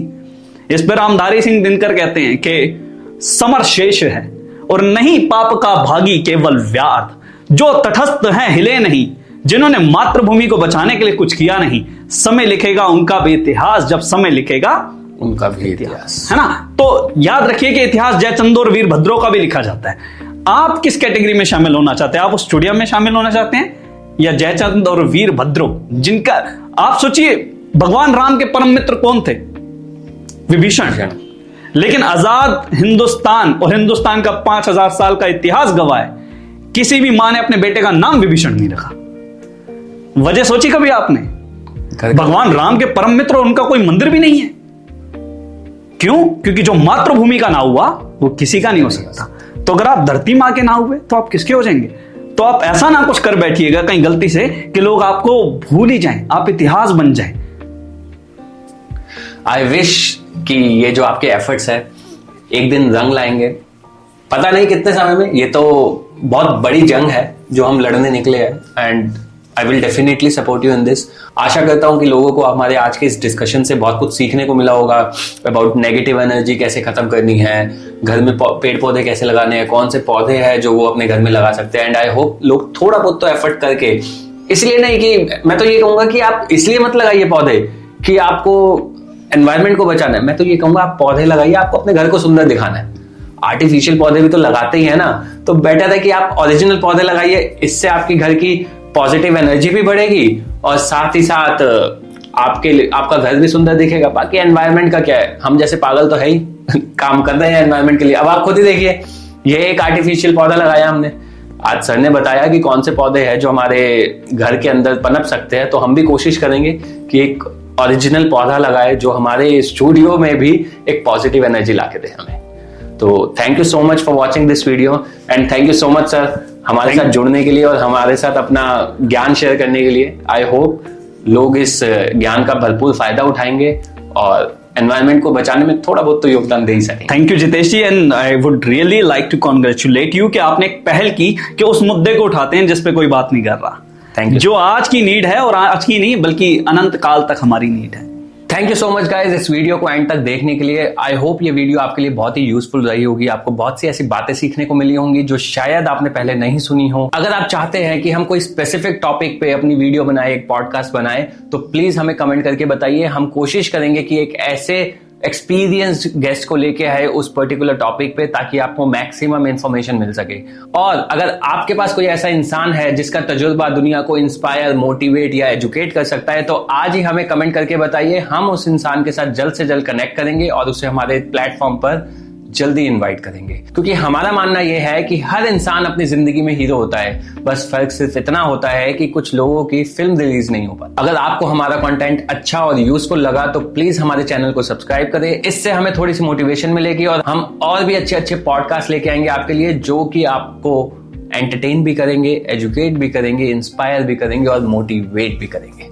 [SPEAKER 2] इस पर रामधारी सिंह दिनकर कहते हैं कि समर शेष है और नहीं पाप का भागी केवल व्याध, जो तटस्थ हैं हिले नहीं, जिन्होंने मातृभूमि को बचाने के लिए कुछ किया नहीं, समय लिखेगा उनका भी इतिहास, जब समय लिखेगा
[SPEAKER 1] उनका भी इतिहास,
[SPEAKER 2] है ना। तो याद रखिए कि इतिहास जयचंद और वीरभद्रों का भी लिखा जाता है। आप किस कैटेगरी में शामिल होना चाहते हैं? आप उस स्टूडियो में शामिल होना चाहते हैं या जयचंद और वीरभद्रों, जिनका आप सोचिए, भगवान राम के परम मित्र कौन थे? विभीषण। लेकिन आजाद हिंदुस्तान और हिंदुस्तान का 5000 साल का इतिहास गवाह है, किसी भी मां ने अपने बेटे का नाम विभीषण नहीं रखा। वजह सोची कभी आपने? भगवान राम के परम मित्र और उनका कोई मंदिर भी नहीं है। क्यों? क्योंकि जो मातृभूमि का ना हुआ वो किसी का नहीं हो सकता। तो अगर आप धरती मां के ना हुए तो आप किसके हो जाएंगे? तो आप ऐसा ना कुछ कर बैठिएगा कहीं गलती से कि लोग आपको भूल ही जाएं, आप इतिहास बन जाएं।
[SPEAKER 1] आई विश कि ये जो आपके एफर्ट्स है एक दिन रंग लाएंगे, पता नहीं कितने समय में। ये तो बहुत बड़ी जंग है जो हम लड़ने निकले हैं, and I will definitely support you in this. आशा करता हूं कि लोगों को हमारे आज के इस डिस्कशन से बहुत कुछ सीखने को मिला होगा अबाउट नेगेटिव एनर्जी कैसे खत्म करनी है, घर में पेड़ पौधे कैसे लगाने हैं, कौन से पौधे हैं जो वो अपने घर में लगा सकते हैं। एंड आई होप लोग थोड़ा बहुत तो एफर्ट करके, इसलिए नहीं कि मैं तो ये कहूंगा कि आप इसलिए मत लगाइए पौधे कि आपको एनवायरमेंट को बचाना है। मैं तो ये कहूंगा आप पौधे लगाइए, आपको अपने घर को सुंदर दिखाना है। आर्टिफिशियल पौधे भी तो लगाते ही है ना, तो बेटर है कि आप ओरिजिनल पौधे लगाइए। इससे आपकी घर की पॉजिटिव एनर्जी भी बढ़ेगी और साथ ही साथ आपका घर भी सुंदर दिखेगा। बाकी एनवायरनमेंट का क्या है, हम जैसे पागल तो है ही काम कर रहे हैं एनवायरनमेंट के लिए। अब आप खुद ही देखिए, ये एक आर्टिफिशियल पौधा लगाया हमने, आज सर ने बताया कि कौन से पौधे हैं जो हमारे घर के अंदर पनप सकते हैं, तो हम भी कोशिश करेंगे कि एक ओरिजिनल पौधा लगाए जो हमारे स्टूडियो में भी एक पॉजिटिव एनर्जी ला के दे हमें। तो thank you so much for watching this video, and thank you so much sir हमारे साथ जुड़ने के लिए और हमारे साथ अपना ज्ञान शेयर करने के लिए। आई होप लोग इस ज्ञान का भरपूर फायदा उठाएंगे और एनवायरनमेंट को बचाने में थोड़ा बहुत तो योगदान दे ही सकें।
[SPEAKER 2] Thank you Jitesh ji, and I would really like to congratulate you कि आपने एक पहल की कि उस मुद्दे को उठाते हैं जिस पे कोई बात नहीं कर रहा।
[SPEAKER 1] Thank you.
[SPEAKER 2] जो आज की नीड है, और आज की नहीं बल्कि अनंत काल तक हमारी नीड है।
[SPEAKER 1] Thank you so much guys इस वीडियो को एंड तक देखने के लिए। आई होप ये वीडियो आपके लिए बहुत ही यूजफुल रही होगी, आपको बहुत सी ऐसी बातें सीखने को मिली होंगी जो शायद आपने पहले नहीं सुनी हो। अगर आप चाहते हैं कि हम कोई स्पेसिफिक टॉपिक पे अपनी वीडियो बनाए, एक पॉडकास्ट बनाए, तो प्लीज हमें कमेंट करके बताइए। हम कोशिश करेंगे कि एक ऐसे एक्सपीरियंस्ड गेस्ट को लेके आए उस पर्टिकुलर टॉपिक पे, ताकि आपको मैक्सिमम इंफॉर्मेशन मिल सके। और अगर आपके पास कोई ऐसा इंसान है जिसका तजुर्बा दुनिया को इंस्पायर, मोटिवेट या एजुकेट कर सकता है, तो आज ही हमें कमेंट करके बताइए। हम उस इंसान के साथ जल्द से जल्द कनेक्ट करेंगे और उसे हमारे प्लेटफॉर्म पर जल्दी इनवाइट करेंगे। क्योंकि हमारा मानना यह है कि हर इंसान अपनी जिंदगी में हीरो होता है, बस फर्क सिर्फ इतना होता है कि कुछ लोगों की फिल्म रिलीज नहीं हो पाती। अगर आपको हमारा कंटेंट अच्छा और यूजफुल लगा तो प्लीज हमारे चैनल को सब्सक्राइब करें, इससे हमें थोड़ी सी मोटिवेशन मिलेगी और हम और भी अच्छे अच्छे पॉडकास्ट लेके आएंगे आपके लिए, जो कि आपको एंटरटेन भी करेंगे, एजुकेट भी करेंगे, इंस्पायर भी करेंगे और मोटिवेट भी करेंगे।